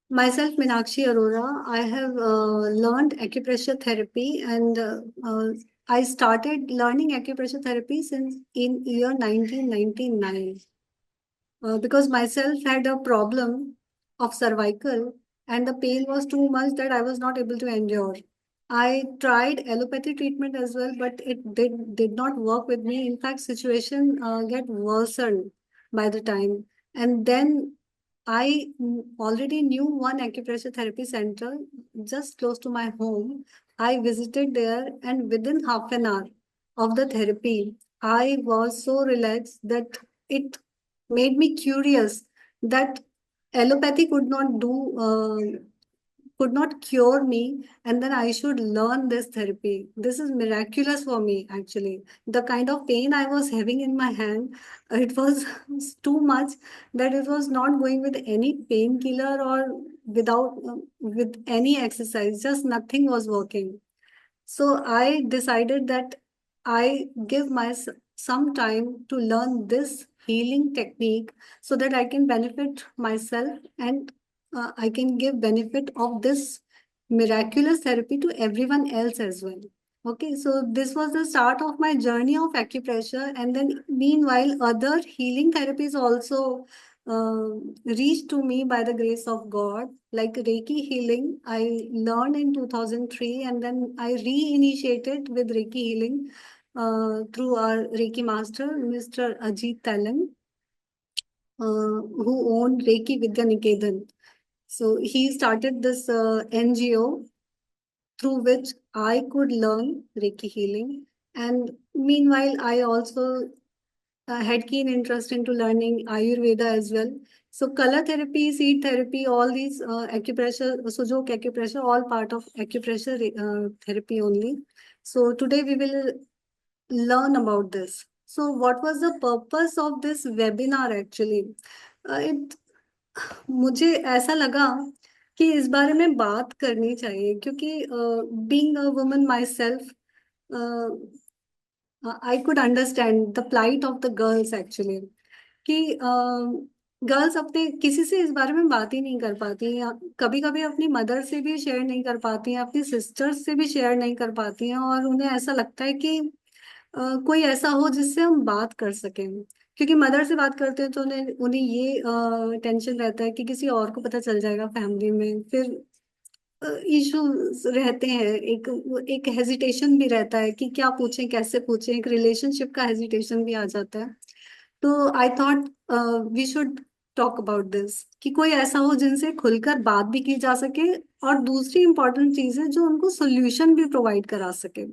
Myself, Meenakshi Arora. I have learned acupressure therapy, and I started learning acupressure therapy since in year 1999. Because myself had a problem of cervical, and the pain was too much that I was not able to endure. I tried allopathy treatment as well, but it did not work with me. In fact, situation get worsened by the time. And then already knew one acupressure therapy center just close to my home. I visited there, and within half an hour of the therapy, I was so relaxed that it made me curious that allopathy could not cure me, and then I should learn this therapy. This is miraculous for me, actually. The kind of pain I was having in my hand, it was too much that it was not going with any painkiller or with any exercise. Just nothing was working. So I decided that I give myself some time to learn this healing technique so that I can benefit myself, and I can give benefit of this miraculous therapy to everyone else as well. Okay, so this was the start of my journey of acupressure, and then meanwhile, other healing therapies also uh, reached to me by the grace of God, like Reiki healing. I learned in 2003, and then I reinitiated with Reiki healing through our Reiki master, Mr. Ajit Talan, who owned Reiki Vidya Niketan. So he started this NGO through which I could learn Reiki healing. And meanwhile, I also had keen interest into learning Ayurveda as well. So color therapy, seed therapy, all these acupressure, Sujok acupressure, all part of acupressure therapy only. So today we will learn about this. So what was the purpose of this webinar actually? It मुझे ऐसा लगा कि इस बारे में बात करनी चाहिए क्योंकि being a woman myself I could understand the plight of the girls actually कि गर्ल्स अपने किसी से इस बारे में बात ही नहीं कर पाती हैं, कभी कभी अपनी मदर से भी शेयर नहीं कर पाती हैं, अपनी सिस्टर्स से भी शेयर नहीं कर पाती हैं, और उन्हें ऐसा लगता है कि कोई ऐसा हो जिससे हम बात कर सकें। क्योंकि मदर से बात करते हैं तो उन्हें उन्हें ये टेंशन रहता है कि किसी और को पता चल जाएगा फैमिली में, फिर इश्यूज रहते हैं, एक एक हेजिटेशन भी रहता है कि क्या पूछें कैसे पूछें, एक रिलेशनशिप का हेजिटेशन भी आ जाता है। तो I thought we should talk about this, कि कोई ऐसा हो जिनसे खुलकर बात भी की जा सके, और दूसरी इंपॉर्टेंट चीज है जो उनको सोल्यूशन भी प्रोवाइड करा सके।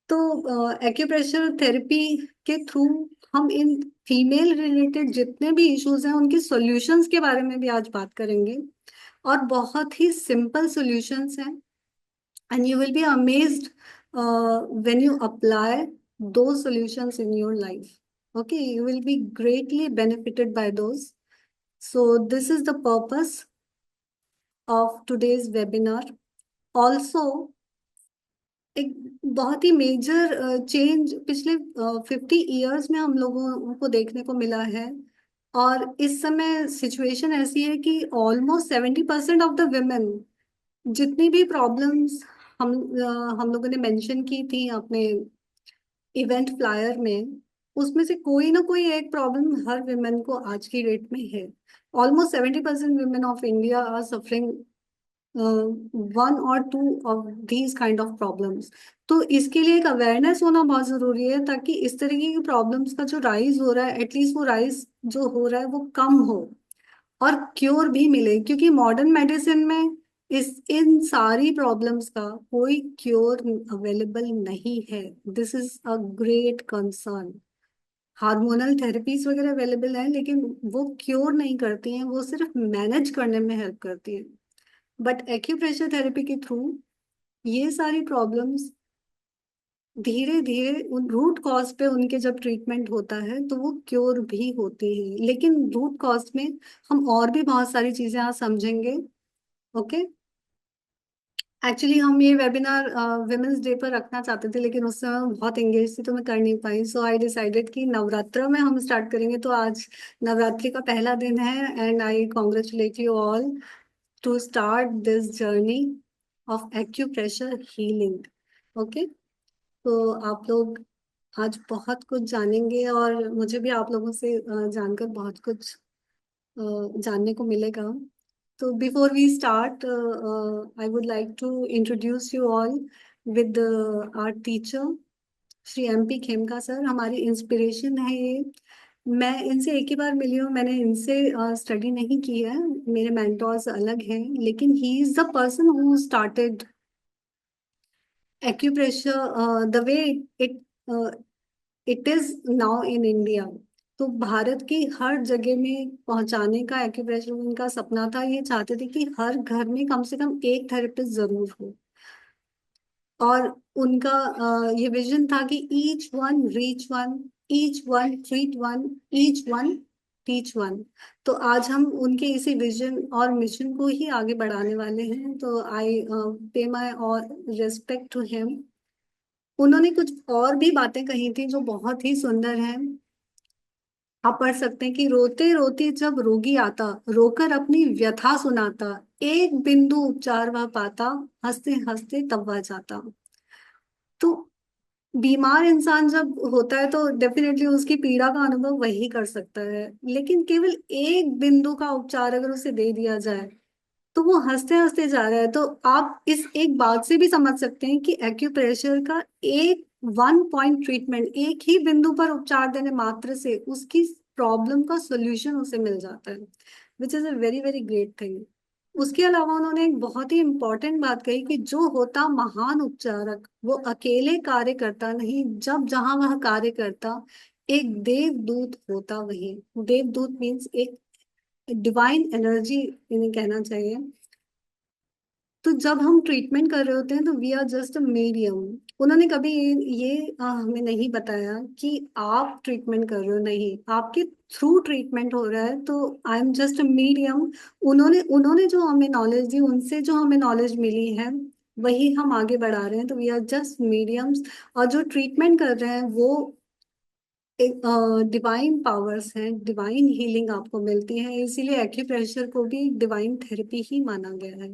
तो एक्यूप्रेशर थेरेपी के थ्रू हम इन फीमेल रिलेटेड जितने भी इश्यूज हैं उनके सॉल्यूशंस के बारे में भी आज बात करेंगे, और बहुत ही सिंपल सॉल्यूशंस हैं, and you will be amazed when you apply those solutions in your life. Okay, you will be greatly benefited by those. So this is the purpose of today's webinar. Also, एक बहुत ही major change पिछले 50 years में हम लोगों को देखने को मिला है, और इस समय सिचुएशन ऐसी है कि ऑलमोस्ट 70% ऑफ द women, जितनी भी प्रॉब्लम्स हम हम लोगों ने मेंशन की थी अपने इवेंट फ्लायर में, उसमें से कोई ना कोई एक प्रॉब्लम हर विमेन को आज की डेट में है। Almost 70% women of India are suffering one और two of these kind of problems. तो इसके लिए एक अवेयरनेस होना बहुत जरूरी है, ताकि इस तरीके की प्रॉब्लम्स का जो राइज हो रहा है, एटलीस्ट वो राइज जो हो रहा है वो कम हो, और क्योर भी मिले, क्योंकि मॉडर्न मेडिसिन में इस इन सारी प्रॉब्लम्स का कोई क्योर अवेलेबल नहीं है। This is a great concern. Hormonal therapies वगैरह अवेलेबल हैं, लेकिन वो क्योर नहीं करती हैं, वो सिर्फ मैनेज करने में हेल्प करती हैं। बट एक्यूप्रेशर थेरेपी के थ्रू ये सारी प्रॉब्लम्स धीरे धीरे उन रूट कॉज पे उनके जब ट्रीटमेंट होता है तो वो क्योर भी होती है। लेकिन रूट कॉज में हम और भी बहुत सारी चीजें आज समझेंगे। ओके, एक्चुअली हम ये वेबिनार विमेंस डे पर रखना चाहते थे, लेकिन उस समय मैं बहुत एंगेज थी तो मैं कर नहीं पाई। सो आई डिसाइडेड कि नवरात्र में हम स्टार्ट करेंगे। तो आज नवरात्रि का पहला दिन है, and I congratulate you all to start this journey of acupressure healing. Okay, तो आप लोग आज बहुत कुछ जानेंगे और मुझे भी आप लोगों से जानकर बहुत कुछ जानने को मिलेगा. तो before we start, I would like to introduce you all with our teacher Shri MP Khemka sir. हमारी इंस्पिरेशन है ये. मैं इनसे एक ही बार मिली हूँ, मैंने इनसे स्टडी नहीं की है, मेरे मेंटोर्स अलग हैं, लेकिन he is the person who started acupressure the way it it is now in India. तो भारत की हर जगह में पहुंचाने का एक्यूप्रेशर उनका सपना था. ये चाहते थे कि हर घर में कम से कम एक थेरेपिस्ट जरूर हो. और उनका ये विजन था कि each one reach one, each one treat one, each one teach one. तो आज हम उनके इसी विजन और मिशन को ही आगे बढ़ाने वाले हैं. तो आई पे माय और रिस्पेक्ट टू हिम. उन्होंने कुछ और भी बातें कही थी जो बहुत ही सुंदर हैं. आप पढ़ सकते हैं कि रोते रोते जब रोगी आता, रोकर अपनी व्यथा सुनाता, एक बिंदु उपचार वह पाता, हंसते हंसते तब वह जाता. तो बीमार इंसान जब होता है तो डेफिनेटली उसकी पीड़ा का अनुभव वही कर सकता है, लेकिन केवल एक बिंदु का उपचार अगर उसे दे दिया जाए तो वो हंसते हंसते जा रहा है. तो आप इस एक बात से भी समझ सकते हैं कि एक्यूप्रेशर का एक वन पॉइंट ट्रीटमेंट, एक ही बिंदु पर उपचार देने मात्र से उसकी प्रॉब्लम का सोल्यूशन उसे मिल जाता है, which is a very very great thing. उसके अलावा उन्होंने एक बहुत ही इंपॉर्टेंट बात कही कि जो होता महान उपचारक वो अकेले कार्य करता नहीं, जब जहां वह कार्य करता एक देवदूत होता वही. देवदूत मीन्स एक डिवाइन एनर्जी इन्हें कहना चाहिए. तो जब हम ट्रीटमेंट कर रहे होते हैं तो we are just a medium. उन्होंने कभी ये हमें नहीं बताया कि आप ट्रीटमेंट कर रहे हो, नहीं, आपके थ्रू ट्रीटमेंट हो रहा है. तो I am just a medium. उन्होंने उन्होंने जो हमें नॉलेज दी, उनसे जो हमें नॉलेज मिली है वही हम आगे बढ़ा रहे हैं. तो वी आर जस्ट मीडियम्स. और जो ट्रीटमेंट कर रहे हैं वो डिवाइन पावर्स हैं, डिवाइन हीलिंग आपको मिलती है. इसीलिए एक्यूप्रेशर को भी डिवाइन थेरेपी ही माना गया है.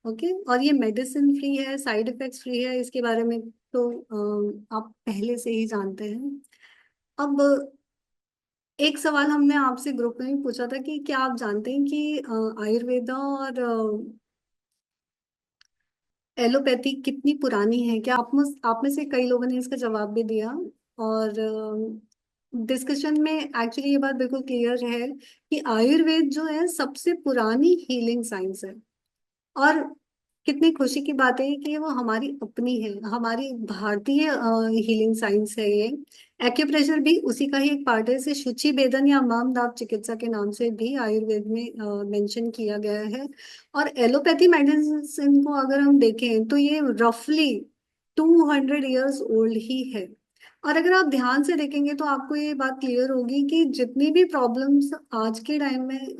ओके, और ये मेडिसिन फ्री है, साइड इफेक्ट्स फ्री है, इसके बारे में तो आप पहले से ही जानते हैं. अब एक सवाल हमने आपसे ग्रुप में भी पूछा था कि क्या आप जानते हैं कि आयुर्वेदा और एलोपैथी कितनी पुरानी है? क्या आप में से कई लोगों ने इसका जवाब भी दिया. और डिस्कशन में एक्चुअली ये बात बिल्कुल क्लियर है कि आयुर्वेद जो है सबसे पुरानी हीलिंग साइंस है. और कितनी खुशी की बात है कि वो हमारी अपनी है, हमारी भारतीय हीलिंग साइंस है ये. एक्यूप्रेशर भी उसी का ही एक पार्ट है. इसे शुचि भेदन या मम दाप चिकित्सा के नाम से भी आयुर्वेद में मेंशन किया गया है. और एलोपैथी मेडिसिन को अगर हम देखें तो ये रफली 200 ईयर्स ओल्ड ही है. और अगर आप ध्यान से देखेंगे तो आपको ये बात क्लियर होगी कि जितनी भी प्रॉब्लम्स आज के टाइम में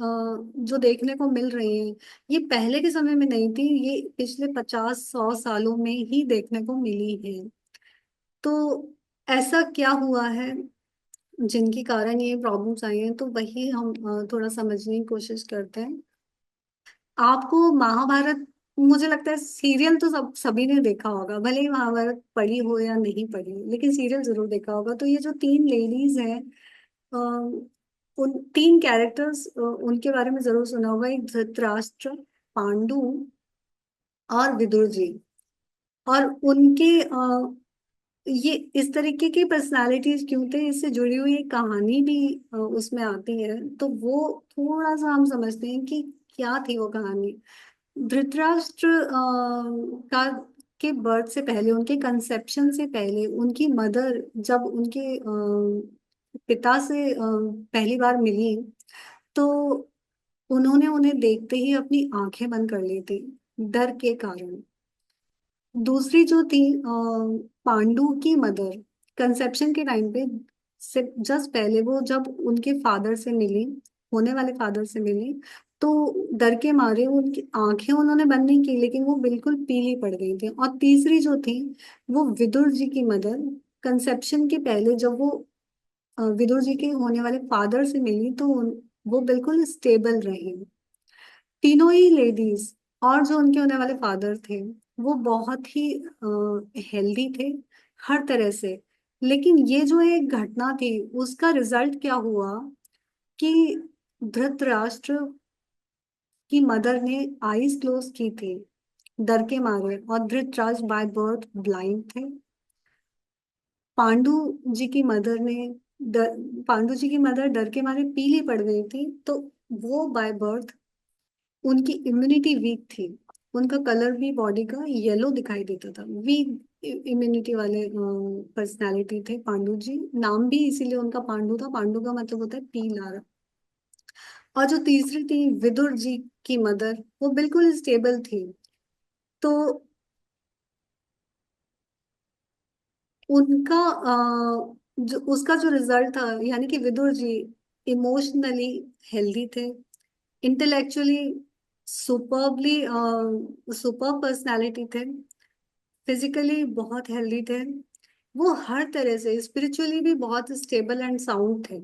जो देखने को मिल रही हैं, ये पहले के समय में नहीं थी, ये पिछले 50-100 सालों में ही देखने को मिली है. तो ऐसा क्या हुआ है जिनके कारण ये प्रॉब्लम्स आई हैं, तो वही हम थोड़ा समझने की कोशिश करते हैं. आपको महाभारत, मुझे लगता है सीरियल तो सभी ने देखा होगा, भले ही महाभारत पढ़ी हो या नहीं पढ़ी, लेकिन सीरियल जरूर देखा होगा. तो ये जो तीन लेडीज हैं, अ, उन तीन कैरेक्टर्स उनके बारे में जरूर सुना होगा. एक धृतराष्ट्र, पांडु और विदुर जी. और उनके ये इस तरीके की पर्सनालिटीज क्यों थे, इससे जुड़ी हुई एक कहानी भी उसमें आती है. तो वो थोड़ा सा हम समझते हैं कि क्या थी वो कहानी. धृतराष्ट्र का के बर्थ से पहले, उनके कंसेप्शन से पहले, उनकी मदर जब उनके पिता से पहली बार मिली तो उन्होंने उन्हें देखते ही अपनी आंखें बंद कर ली थी, डर के कारण. दूसरी जो थी पांडु की मदर, कंसेप्शन के टाइम पे से जस्ट पहले वो जब उनके फादर से मिली, होने वाले फादर से मिली, तो डर के मारे उनकी आंखें उन्होंने बंद नहीं की, लेकिन वो बिल्कुल पीली पड़ गई थी. और तीसरी जो थी वो विदुर जी की मदर, कंसेप्शन के पहले जब वो विदुर जी के होने वाले फादर से मिली तो वो बिल्कुल स्टेबल रही. तीनों ही लेडीज और जो उनके होने वाले फादर थे, वो बहुत ही हेल्दी थे हर तरह से। लेकिन ये जो एक घटना थी, उसका रिजल्ट क्या हुआ कि धृतराष्ट्र की मदर ने आईज क्लोज की थी डर के मारे, और धृतराष्ट्र बाय बर्थ ब्लाइंड थे। पांडु जी की मदर ने पांडु जी की मदर डर के मारे पीली पड़ गई थी, तो वो बाय बर्थ, उनकी इम्यूनिटी वीक थी। उनका कलर भी बॉडी का येलो दिखाई देता था। वीक इम्यूनिटी वाले पर्सनालिटी थे पांडु जी। नाम भी इसीलिए उनका पांडु था। पांडु का मतलब होता है पीला। और जो तीसरी थी विदुर जी की मदर, वो बिल्कुल स्टेबल थी। तो उनका जो उसका जो रिजल्ट था, यानी कि विदुर जी इमोशनली हेल्दी थे, इंटेलेक्चुअली सुपरबली सुपर पर्सनालिटी थे, फिजिकली बहुत हेल्दी थे, वो हर तरह से स्पिरिचुअली भी बहुत स्टेबल एंड साउंड थे।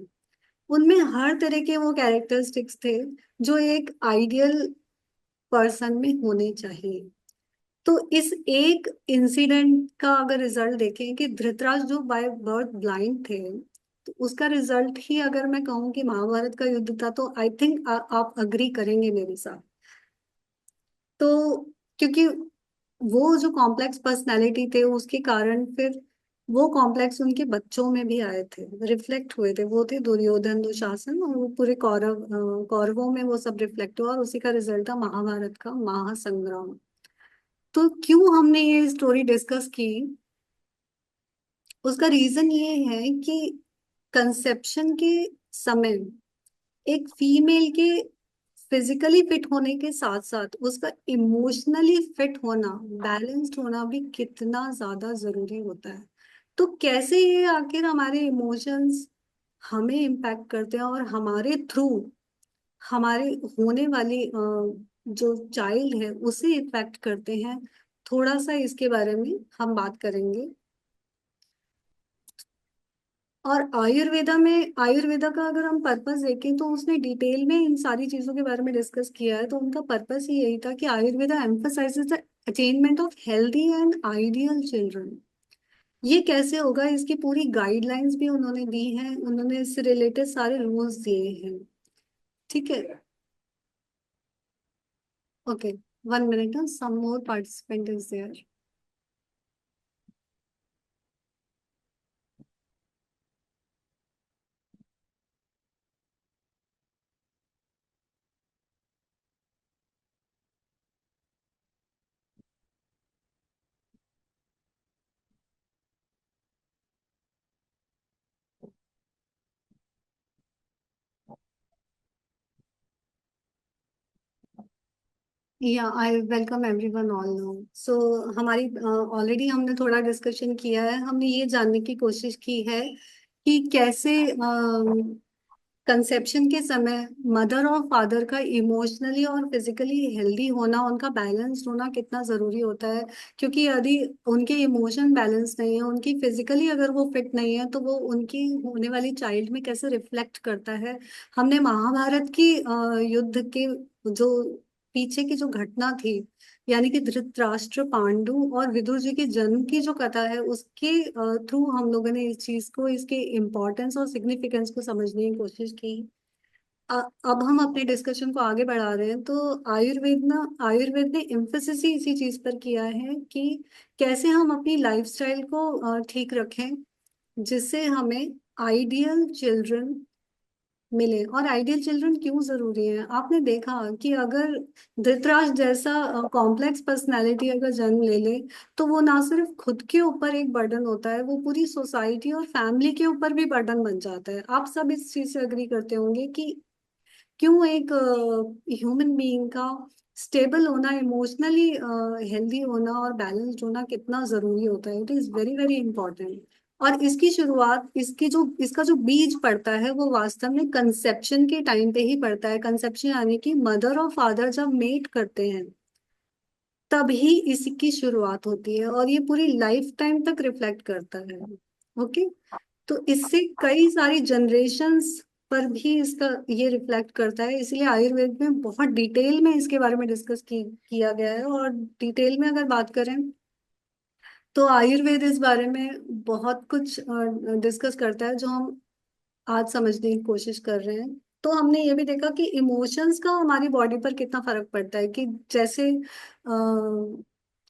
उनमें हर तरह के वो कैरेक्टरिस्टिक्स थे जो एक आइडियल पर्सन में होने चाहिए। तो इस एक इंसिडेंट का अगर रिजल्ट देखें कि धृतराज जो बाय बर्थ ब्लाइंड थे, तो उसका रिजल्ट ही अगर मैं कहूँ कि महाभारत का युद्ध था, तो आई थिंक आप अग्री करेंगे मेरे साथ। तो क्योंकि वो जो कॉम्प्लेक्स पर्सनालिटी थे, उसके कारण फिर वो कॉम्प्लेक्स उनके बच्चों में भी आए थे, रिफ्लेक्ट हुए थे। वो थे दुर्योधन, दुशासन, और वो पूरे कौरवों में वो सब रिफ्लेक्ट हुआ, और उसी का रिजल्ट था महाभारत का महासंग्राम। तो क्यों हमने ये स्टोरी डिस्कस की, उसका रीजन ये है कि कंसेप्शन के समय एक फीमेल के फिजिकली फिट होने के साथ साथ उसका इमोशनली फिट होना, बैलेंस्ड होना भी कितना ज्यादा जरूरी होता है। तो कैसे ये आखिर हमारे इमोशंस हमें इम्पैक्ट करते हैं, और हमारे थ्रू हमारे होने वाली जो चाइल्ड है उसे इफेक्ट करते हैं, थोड़ा सा इसके बारे में हम बात करेंगे। और आयुर्वेदा का अगर हम पर्पस देखें, तो उसने डिटेल में इन सारी चीजों के बारे में डिस्कस किया है। तो उनका पर्पस ही यही था कि Ayurveda emphasises the attainment of healthy and ideal children. ये कैसे होगा, इसकी पूरी गाइडलाइंस भी उन्होंने दी हैं, उन्होंने इससे रिलेटेड सारे रूल्स दिए हैं। ठीक है। Okay, 1 minute, some more participant is there. Yeah I welcome everyone all no. So हमारी ऑलरेडी हमने थोड़ा डिस्कशन किया है। हमने ये जानने की कोशिश की है कि कैसे कंसेप्शन के समय मदर और फादर का इमोशनली और फिजिकली हेल्दी होना, उनका बैलेंस होना कितना जरूरी होता है। क्योंकि यदि उनके इमोशन बैलेंस नहीं है, उनकी फिजिकली अगर वो फिट नहीं है, तो वो उनकी होने वाली चाइल्ड में कैसे रिफ्लेक्ट करता है। हमने महाभारत की युद्ध के जो पीछे की जो घटना थी, यानी कि धृतराष्ट्र, पांडु और विदुर जी के जन्म की जो कथा है, उसके थ्रू हम लोगों ने इस चीज को, इसके इम्पोर्टेंस और सिग्निफिकेंस को समझने की कोशिश की। अब हम अपने डिस्कशन को आगे बढ़ा रहे हैं। तो आयुर्वेद ने एम्फेसिस ही इसी चीज पर किया है कि कैसे हम अपनी लाइफस्टाइल को ठीक रखें, जिससे हमें आइडियल चिल्ड्रन मिले। और आइडियल चिल्ड्रन क्यों जरूरी है, आपने देखा कि अगर धृतराष्ट्र जैसा कॉम्प्लेक्स पर्सनालिटी अगर जन्म ले ले, तो वो ना सिर्फ खुद के ऊपर एक बर्डन होता है, वो पूरी सोसाइटी और फैमिली के ऊपर भी बर्डन बन जाता है। आप सब इस चीज से अग्री करते होंगे कि क्यों एक ह्यूमन बीइंग का स्टेबल होना, इमोशनली हेल्दी होना और बैलेंस्ड होना कितना जरूरी होता है। It is very very important. और इसकी शुरुआत, इसका जो बीज पड़ता है, वो वास्तव में कंसेप्शन के टाइम पे ही पड़ता है। कंसेप्शन यानी कि मदर और फादर जब मेट करते हैं, तभी इसकी शुरुआत होती है, और ये पूरी लाइफ टाइम तक रिफ्लेक्ट करता है। ओके। तो इससे कई सारी जनरेशन्स पर भी इसका ये रिफ्लेक्ट करता है। इसलिए आयुर्वेद में बहुत डिटेल में इसके बारे में डिस्कस किया गया है। और डिटेल में अगर बात करें तो आयुर्वेद इस बारे में बहुत कुछ डिस्कस करता है जो हम आज समझने की कोशिश कर रहे हैं। तो हमने ये भी देखा कि इमोशंस का हमारी बॉडी पर कितना फर्क पड़ता है। कि जैसे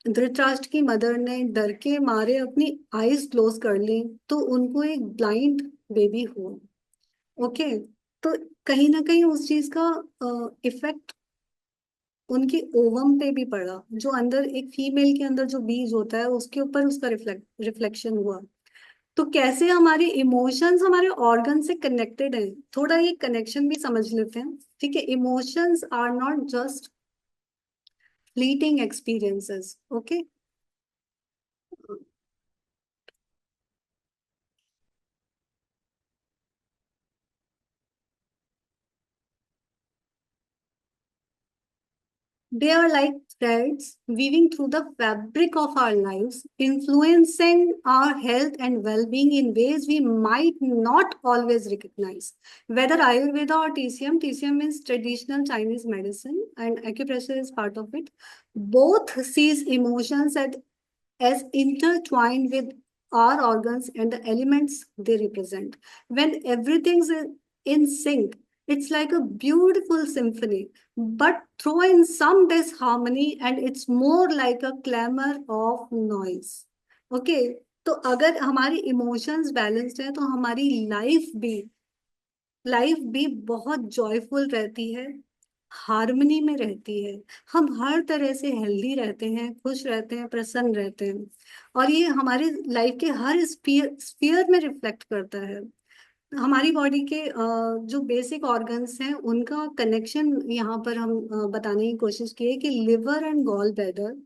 धृतराष्ट्र की मदर ने डर के मारे अपनी आईज क्लोज कर ली, तो उनको एक ब्लाइंड बेबी हुआ। ओके। तो कहीं ना कहीं उस चीज का इफेक्ट उनकी ओवम पे भी पड़ा। जो अंदर एक फीमेल के अंदर जो बीज होता है उसके ऊपर उसका रिफ्लेक्शन हुआ। तो कैसे हमारे इमोशंस हमारे ऑर्गन से कनेक्टेड है, थोड़ा ये कनेक्शन भी समझ लेते हैं। ठीक है, emotions are not just fleeting experiences. Okay. They are like threads weaving through the fabric of our lives, influencing our health and well being in ways we might not always recognize. Whether Ayurveda or TCM, TCM means traditional Chinese medicine, and acupressure is part of it. Both sees emotions as intertwined with our organs and the elements they represent. When everything's in sync, it's like a beautiful symphony, but throw in some disharmony and it's more like a clamor of noise. Okay. तो अगर हमारी emotions balanced है तो हमारी life भी बहुत joyful रहती है, हार्मनी में रहती है। हम हर तरह से हेल्दी रहते हैं, खुश रहते हैं, प्रसन्न रहते हैं। और ये हमारे लाइफ के हर स्पीयर स्पीयर में रिफ्लेक्ट करता है। हमारी बॉडी के जो बेसिक ऑर्गन्स हैं उनका कनेक्शन यहाँ पर हम बताने की कोशिश की है कि लिवर एंड गॉल ब्लैडर,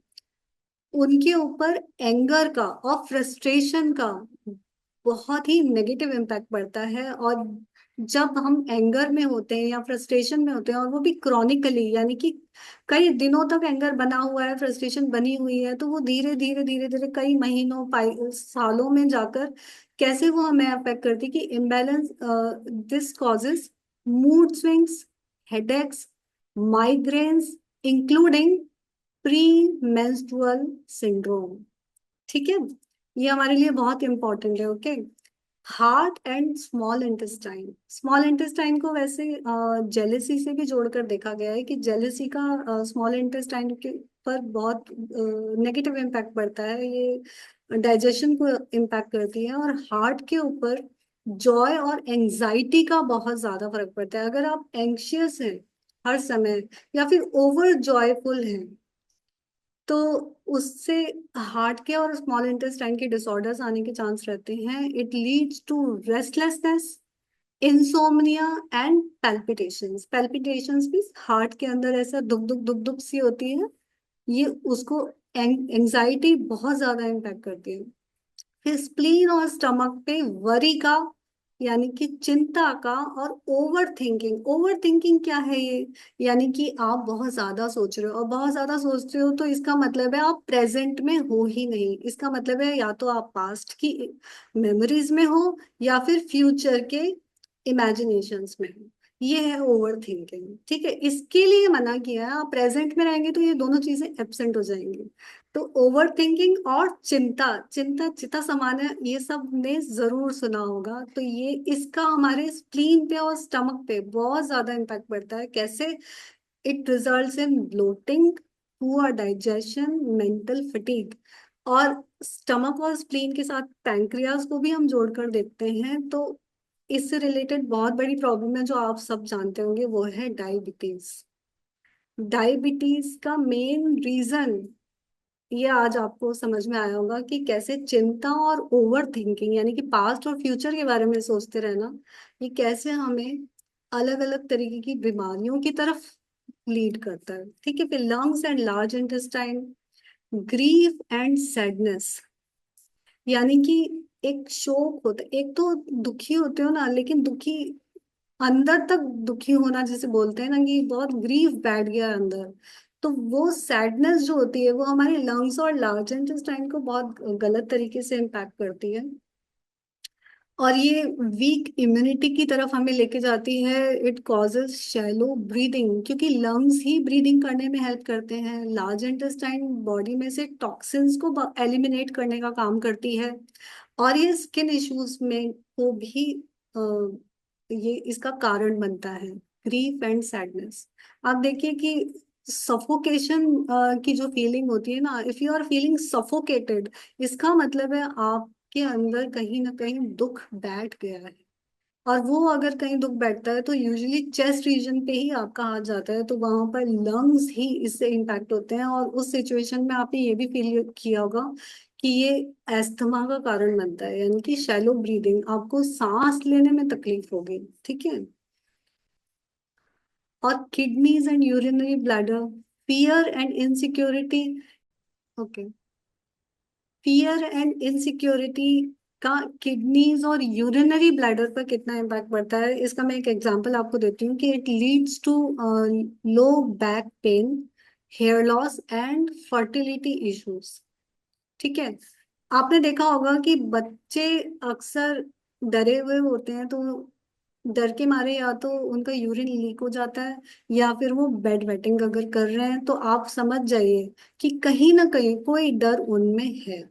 उनके ऊपर एंगर का और फ्रस्ट्रेशन का बहुत ही नेगेटिव इम्पैक्ट पड़ता है। और जब हम एंगर में होते हैं या फ्रस्ट्रेशन में होते हैं, और वो भी क्रॉनिकली, यानी कि कई दिनों तक एंगर बना हुआ है, फ्रस्ट्रेशन बनी हुई है, तो वो धीरे धीरे धीरे धीरे कई महीनों सालों में जाकर कैसे वो हमें अफेक्ट करती है कि imbalance, this causes mood swings, headaches, migraines, including pre menstrual syndrome. ठीक है, ये हमारे लिए बहुत इंपॉर्टेंट है। Okay. Heart and small intestine, small intestine को वैसे जेलेसी से भी जोड़कर देखा गया है कि जेलेसी का स्मॉल इंटेस्टाइन के पर बहुत नेगेटिव इम्पैक्ट पड़ता है। ये डाइजेशन को इम्पैक्ट करती है। और हार्ट के ऊपर जॉय और एंजाइटी का बहुत ज्यादा फर्क पड़ता है। अगर आप एंग्शियस हैं हर समय या फिर ओवर जॉयफुल हैं, तो उससे हार्ट के और स्मॉल इंटेस्टाइन के डिसऑर्डर्स आने के चांस रहते हैं। It leads to restlessness, insomnia and palpitations. Palpitations भी हार्ट के अंदर ऐसा दुख दुख दुख दुख सी होती है। ये उसको एंजाइटी बहुत ज्यादा इम्पैक्ट करती है। फिर स्प्लीन और स्टमक पे वरी का, यानी कि चिंता का। और ओवर थिंकिंग, ओवर थिंकिंग क्या है ये? यानी कि आप बहुत ज्यादा सोच रहे हो, और बहुत ज्यादा सोचते हो तो इसका मतलब है आप प्रेजेंट में हो ही नहीं। इसका मतलब है या तो आप पास्ट की मेमोरीज में हो या फिर फ्यूचर के इमेजिनेशंस में हो। ये है ओवर थिंकिंग। ठीक है, इसके लिए मना किया है। आप प्रेजेंट में रहेंगे तो ये दोनों चीजें एब्सेंट हो जाएंगी। तो ओवर थिंकिंग और चिंता, चिंता चिता समान है, ये सब ने जरूर सुना होगा। तो ये इसका हमारे स्प्लीन पे और स्टमक पे बहुत ज्यादा इम्पैक्ट पड़ता है। कैसे? It results in bloating, poor digestion, mental fatigue. और स्टमक और स्प्लीन के साथ पैंक्रियाज को भी हम जोड़कर देखते हैं, तो इससे रिलेटेड बहुत बड़ी प्रॉब्लम है जो आप सब जानते होंगे, वो है डायबिटीज। डायबिटीज का मेन रीजन ये आज आपको समझ में आया होगा कि कैसे चिंता और ओवर थिंकिंग, यानी कि पास्ट और फ्यूचर के बारे में सोचते रहना, ये कैसे हमें अलग अलग तरीके की बीमारियों की तरफ लीड करता है। ठीक है, फिर lungs and large intestine, grief and sadness, यानी कि एक शोक होता है। एक तो दुखी होते हो ना, लेकिन दुखी अंदर तक दुखी होना, जिसे बोलते हैं ना कि बहुत ग्रीफ बैठ गया अंदर, तो वो सैडनेस जो होती है वो हमारे लंग्स और लार्ज इंटेस्टाइन को बहुत गलत तरीके से इम्पैक्ट करती है। और ये वीक इम्यूनिटी की तरफ हमें लेके जाती है। इट कॉजेज शैलो ब्रीदिंग, क्योंकि लंग्स ही ब्रीदिंग करने में हेल्प करते हैं। लार्ज इंटेस्टाइन बॉडी में से टॉक्सिन्स को एलिमिनेट करने का काम करती है। और ये स्किन इश्यूज में को भी ये इसका कारण बनता है। ग्रीफ एंड सैडनेस, आप देखिए कि सफोकेशन की जो फीलिंग होती है ना, if you are feeling suffocated, इसका मतलब है आपके अंदर कहीं ना कहीं दुख बैठ गया है। और वो अगर कहीं दुख बैठता है तो यूजुअली चेस्ट रीजन पे ही आपका हाथ जाता है, तो वहां पर लंग्स ही इससे इम्पैक्ट होते हैं। और उस सिचुएशन में आपने ये भी फील किया होगा कि ये एस्थमा का कारण बनता है, यानी कि शैलो ब्रीदिंग, आपको सांस लेने में तकलीफ होगी। ठीक है। और kidneys and urinary bladder, fear and insecurity. Okay. Fear and insecurity का किडनीज और यूरिनरी ब्लैडर पर कितना इम्पैक्ट पड़ता है, इसका मैं एक एग्जांपल आपको देती हूँ कि it leads to low back pain, hair loss and fertility issues. ठीक है। आपने देखा होगा कि बच्चे अक्सर डरे हुए होते हैं, तो डर के मारे या तो उनका यूरिन लीक हो जाता है, या फिर वो बेड वेटिंग अगर कर रहे हैं, तो आप समझ जाइए कि कहीं ना कहीं कोई डर उनमें है।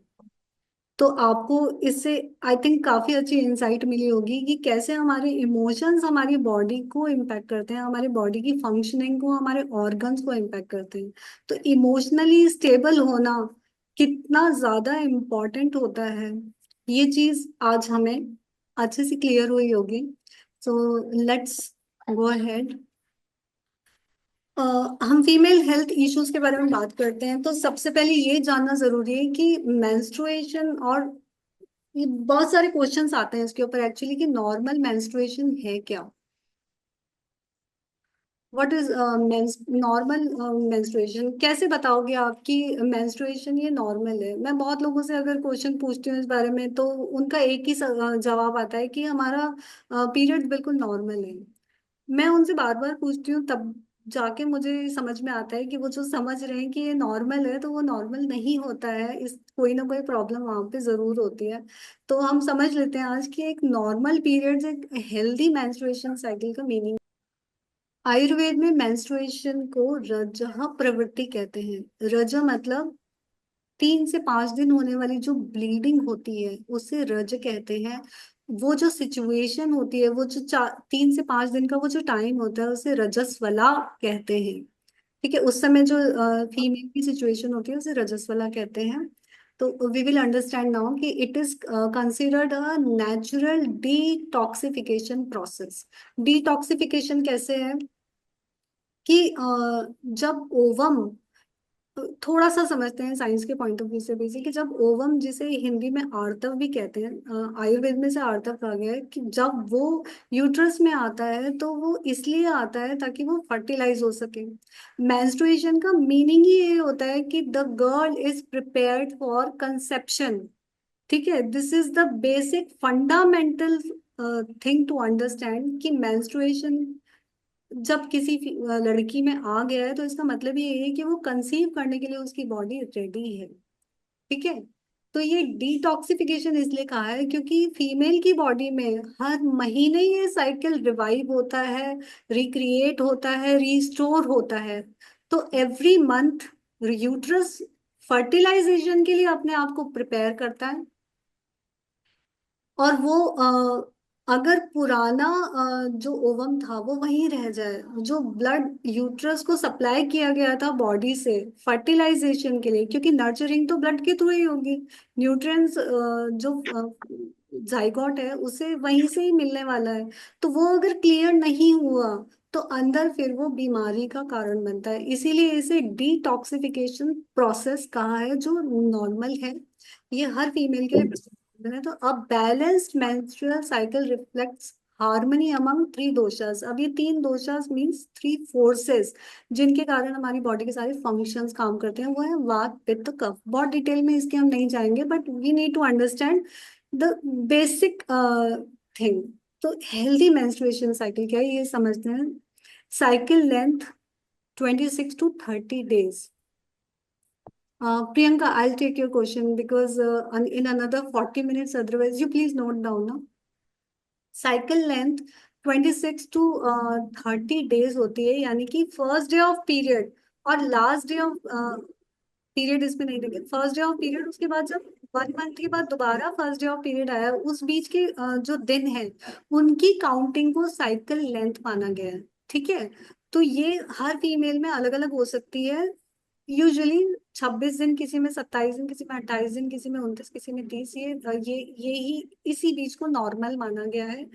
तो आपको इससे आई थिंक काफी अच्छी इंसाइट मिली होगी कि कैसे हमारे इमोशंस हमारी बॉडी को इम्पैक्ट करते हैं, हमारी बॉडी की फंक्शनिंग को, हमारे ऑर्गन्स को इम्पैक्ट करते हैं। तो इमोशनली स्टेबल होना कितना ज्यादा इम्पोर्टेंट होता है, ये चीज आज हमें अच्छे से क्लियर हुई होगी। So let's go ahead. हम फीमेल हेल्थ इश्यूज के बारे में बात करते हैं, तो सबसे पहले ये जानना जरूरी है कि मेंस्ट्रुएशन, और ये बहुत सारे क्वेश्चंस आते हैं इसके ऊपर एक्चुअली, कि नॉर्मल मेंस्ट्रुएशन है क्या। व्हाट इज नॉर्मल मेंस्ट्रुएशन, कैसे बताओगे आप कि मेंस्ट्रुएशन ये नॉर्मल है। मैं बहुत लोगों से अगर क्वेश्चन पूछती हूँ इस बारे में, तो उनका एक ही जवाब आता है कि हमारा पीरियड बिल्कुल नॉर्मल है। मैं उनसे बार बार पूछती हूँ, तब जाके मुझे समझ में आता है कि वो जो समझ रहे हैं कि ये नॉर्मल है, तो वो नॉर्मल नहीं होता है, इस कोई ना कोई प्रॉब्लम वहां पे जरूर होती है। तो हम समझ लेते हैं आज कि एक नॉर्मल पीरियड, एक हेल्दी मेंस्ट्रुएशन साइकिल का मीनिंग। आयुर्वेद में मेंस्ट्रुएशन को रजह प्रवृत्ति कहते हैं। रज मतलब 3 से 5 दिन होने वाली जो ब्लीडिंग होती है, उसे रज कहते हैं। वो जो सिचुएशन होती है, वो जो 3 से 5 दिन का वो जो टाइम होता है, उसे रजस्वला कहते हैं। ठीक है। उस समय जो फीमेल की सिचुएशन होती है, उसे रजस्वला कहते हैं। तो वी विल अंडरस्टैंड नाउ कि it is considered a natural detoxification process. Detoxification कैसे है कि जब ओवम, थोड़ा सा समझते हैं साइंस के पॉइंट ऑफ व्यू से बेसिक, कि जब ओवम, जिसे हिंदी में आर्तव भी कहते हैं, आयुर्वेद में से आर्तव कहा गया है, कि जब वो यूट्रस में आता है तो वो इसलिए आता है ताकि वो फर्टिलाइज हो सके। मेंस्ट्रुएशन का मीनिंग ही ये होता है कि the girl is prepared for conception. ठीक है। This is the basic fundamental thing to understand कि मेंस्ट्रुएशन जब किसी लड़की में आ गया है, तो इसका मतलब ये है कि वो कंसीव करने के लिए उसकी बॉडी रेडी है। ठीक है। तो ये डिटॉक्सिफिकेशन इसलिए कहा है क्योंकि फीमेल की बॉडी में हर महीने ये साइकिल रिवाइव होता है, रिक्रिएट होता है, रिस्टोर होता है। तो एवरी मंथ यूट्रस फर्टिलाइजेशन के लिए अपने आप को प्रिपेयर करता है। और वो अगर पुराना जो ओवम था वो वहीं रह जाए, जो ब्लड यूट्रस को सप्लाई किया गया था बॉडी से फर्टिलाइजेशन के लिए, क्योंकि नर्चरिंग तो ब्लड के थ्रू ही होगी, न्यूट्रिएंट्स जो जाइगोट है उसे वहीं से ही मिलने वाला है, तो वो अगर क्लियर नहीं हुआ तो अंदर फिर वो बीमारी का कारण बनता है। इसीलिए इसे डिटॉक्सिफिकेशन प्रोसेस कहा है, जो नॉर्मल है, ये हर फीमेल के लिए। तो अब balanced menstrual cycle reflects harmony among 3 दोषास। अब ये 3 दोषास मींस 3 फोर्सेस, जिनके कारण हमारी बॉडी के सारे फंक्शंस काम करते हैं, वो है वात पित्त कफ। बहुत डिटेल में इसके हम नहीं जाएंगे, but we need to understand the basic thing. तो हेल्दी मेंस्ट्रुएशन साइकिल क्या है ये समझते हैं। Cycle length 26 to 30 days। Priyanka, I'll take your question because in another 40 minutes, otherwise, you please note down now. Cycle length 26 to 30 days होती है, यानी कि फर्स्ट डे ऑफ पीरियड और लास्ट डे ऑफ पीरियड इसमें नहीं देंगे। First day of period, उसके बाद जब 1 मंथ के बाद दोबारा फर्स्ट डे ऑफ पीरियड आया, उस बीच के जो दिन है उनकी काउंटिंग को साइकिल लेंथ माना गया है। ठीक है, तो ये हर फीमेल में अलग अलग हो सकती है। यूजुअली 26 दिन, किसी में 27 दिन, किसी में 28 दिन, किसी में 29, किसी में 30। ये ही इसी बीच को नॉर्मल माना गया है।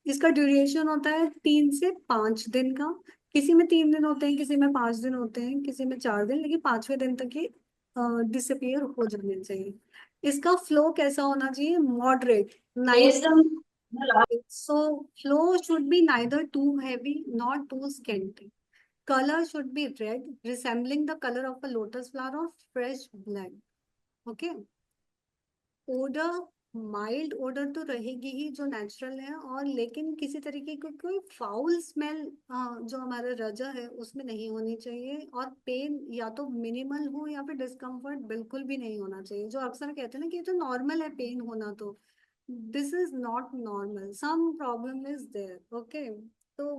इसका ड्यूरेशन होता है 3 से 5 दिन का। किसी में 3 दिन होते हैं, किसी में 5 दिन होते हैं, किसी में 4 दिन, लेकिन 5वें दिन तक ये डिसअपियर हो जाने चाहिए। इसका फ्लो कैसा होना चाहिए? Moderate, night. So flow should be neither too heavy nor too scanty. Color should be red, resembling the color of a lotus flower or fresh blood. Okay. Odour, mild odour तो रहेगी ही जो natural है, और लेकिन किसी तरीके की कोई फाउल स्मेल जो हमारा रजा है उसमें नहीं होनी चाहिए। और पेन या तो मिनिमल हो या फिर डिस्कम्फर्ट बिल्कुल भी नहीं होना चाहिए। जो अक्सर कहते हैं ना कि ये तो नॉर्मल है पेन होना, तो this is not normal, some problem is there. Okay, तो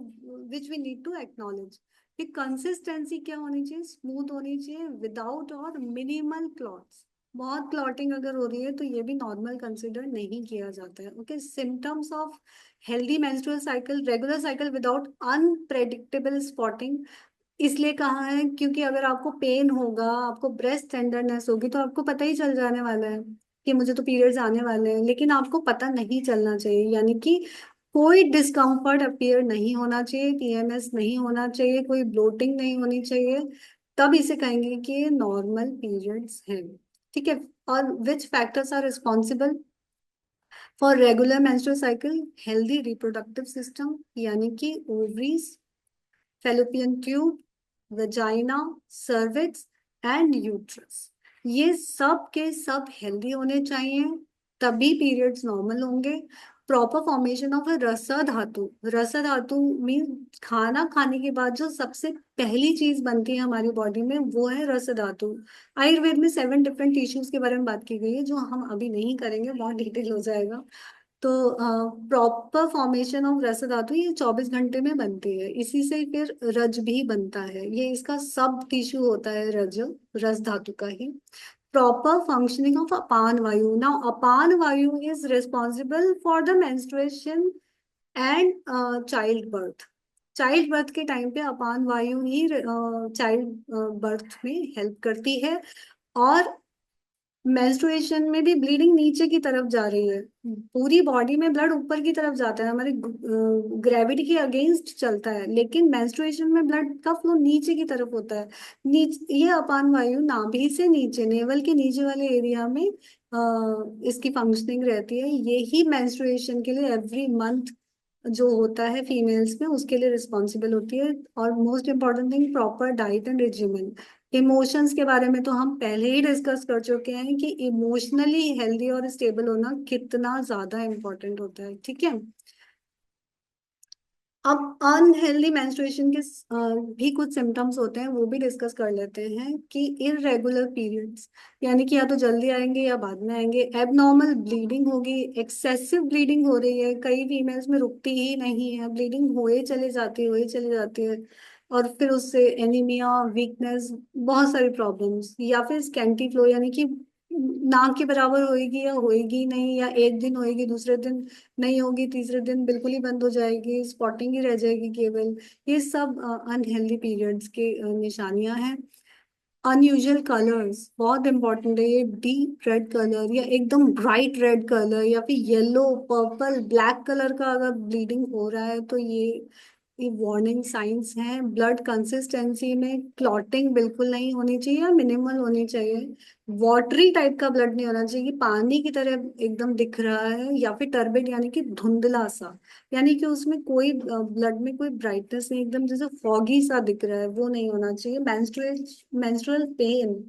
which we need to acknowledge. कि कंसिस्टेंसी क्या होनी चाहिए? स्मूथ होनी चाहिए, विदाउट और मिनिमल क्लॉट्स। बहुत क्लॉटिंग अगर हो रही है तो ये भी नॉर्मल कंसिडर नहीं किया जाता है। Okay, symptoms of healthy menstrual cycle: regular cycle without unpredictable spotting. इसलिए कहा है क्योंकि अगर आपको पेन होगा, आपको ब्रेस्ट टेंडरनेस होगी, तो आपको पता ही चल जाने वाला है कि मुझे तो पीरियड्स आने वाले हैं, लेकिन आपको पता नहीं चलना चाहिए। यानी कि कोई डिस्कम्फर्ट अपीयर नहीं होना चाहिए, पीएमएस नहीं होना चाहिए, कोई ब्लोटिंग नहीं होनी चाहिए, तब इसे कहेंगे कि ये नॉर्मल पीरियड्स हैं। ठीक है। और which factors are responsible for regular menstrual cycle? Healthy reproductive system, यानी कि ovaries, fallopian tube, vagina, cervix and uterus, ये सब के सब हेल्दी होने चाहिए, तभी पीरियड्स नॉर्मल होंगे। Proper formation of rasa dhatu. रसा धातु मीन खाना खाने के बाद जो सबसे पहली चीज बनती है हमारी बॉडी में, वो है रस धातु। आयुर्वेद में 7 डिफरेंट टिश्यूज के बारे में बात की गई है, जो हम अभी नहीं करेंगे, बहुत डिटेल हो जाएगा। तो प्रॉपर फॉर्मेशन ऑफ रस धातु ये 24 घंटे में बनती है। इसी से फिर रज भी बनता है, ये इसका सब टिश्यू होता है रज, रस धातु का ही। प्रॉपर फंक्शनिंग ऑफ अपान वायु। नाउ अपान वायु is responsible for the menstruation and child birth. Child birth के टाइम पे अपान वायु ही चाइल्ड बर्थ में हेल्प करती है। और मेंस्ट्रुएशन में भी ब्लीडिंग नीचे की तरफ जा रही है। पूरी बॉडी में ब्लड ऊपर की तरफ जाता है, हमारी ग्रेविटी के अगेंस्ट चलता है, लेकिन मेंस्ट्रुएशन में ब्लड का फ्लो नीचे की तरफ होता है। ये अपान वायु नाभि से नीचे, नेवल के नीचे वाले एरिया में इसकी फंक्शनिंग रहती है। यही मेंस्ट्रुएशन के लिए एवरी मंथ जो होता है फीमेल्स में, उसके लिए रिस्पॉन्सिबल होती है। और most important thing, proper diet and regiment. Emotions के बारे में तो हम पहले ही डिस्कस कर चुके हैं कि इमोशनली हेल्दी और स्टेबल होना कितना ज्यादा इम्पोर्टेंट होता है। ठीक है। अब अनहेल्दी मेंस्ट्रुएशन के भी कुछ सिम्टम्स होते हैं, वो भी डिस्कस कर लेते हैं। कि इररेगुलर पीरियड्स, यानी कि या तो जल्दी आएंगे या बाद में आएंगे। एबनॉर्मल ब्लीडिंग होगी, एक्सेसिव ब्लीडिंग हो रही है, कई फीमेल्स में रुकती ही नहीं है, ब्लीडिंग हुए चली जाती है, हुए चली जाती है। और फिर उससे एनीमिया, वीकनेस, बहुत सारी प्रॉब्लम्स। या फिर स्कैंटी फ्लो, यानी कि नाक के बराबर होएगी या होएगी नहीं, या एक दिन होएगी, दूसरे दिन नहीं होगी, तीसरे दिन बिल्कुल ही बंद हो जाएगी, स्पॉटिंग ही रह जाएगी केवल। ये सब अनहेल्दी पीरियड्स के निशानियां हैं। अनयूजुअल कलर्स बहुत इंपॉर्टेंट है। ये डीप रेड कलर या एकदम ब्राइट रेड कलर या फिर येलो, पर्पल, ब्लैक कलर का अगर ब्लीडिंग हो रहा है तो ये वार्निंग साइंस हैं। ब्लड कंसिस्टेंसी में क्लॉटिंग बिल्कुल नहीं होनी चाहिए या मिनिमल होनी चाहिए। वाटरी टाइप का ब्लड नहीं होना चाहिए कि पानी की तरह एकदम दिख रहा है, या फिर टर्बिड यानी कि धुंधला सा, यानी कि उसमें कोई ब्लड में कोई ब्राइटनेस नहीं, एकदम जैसे फॉगी सा दिख रहा है, वो नहीं होना चाहिए। मेंस्ट्रुअल पेन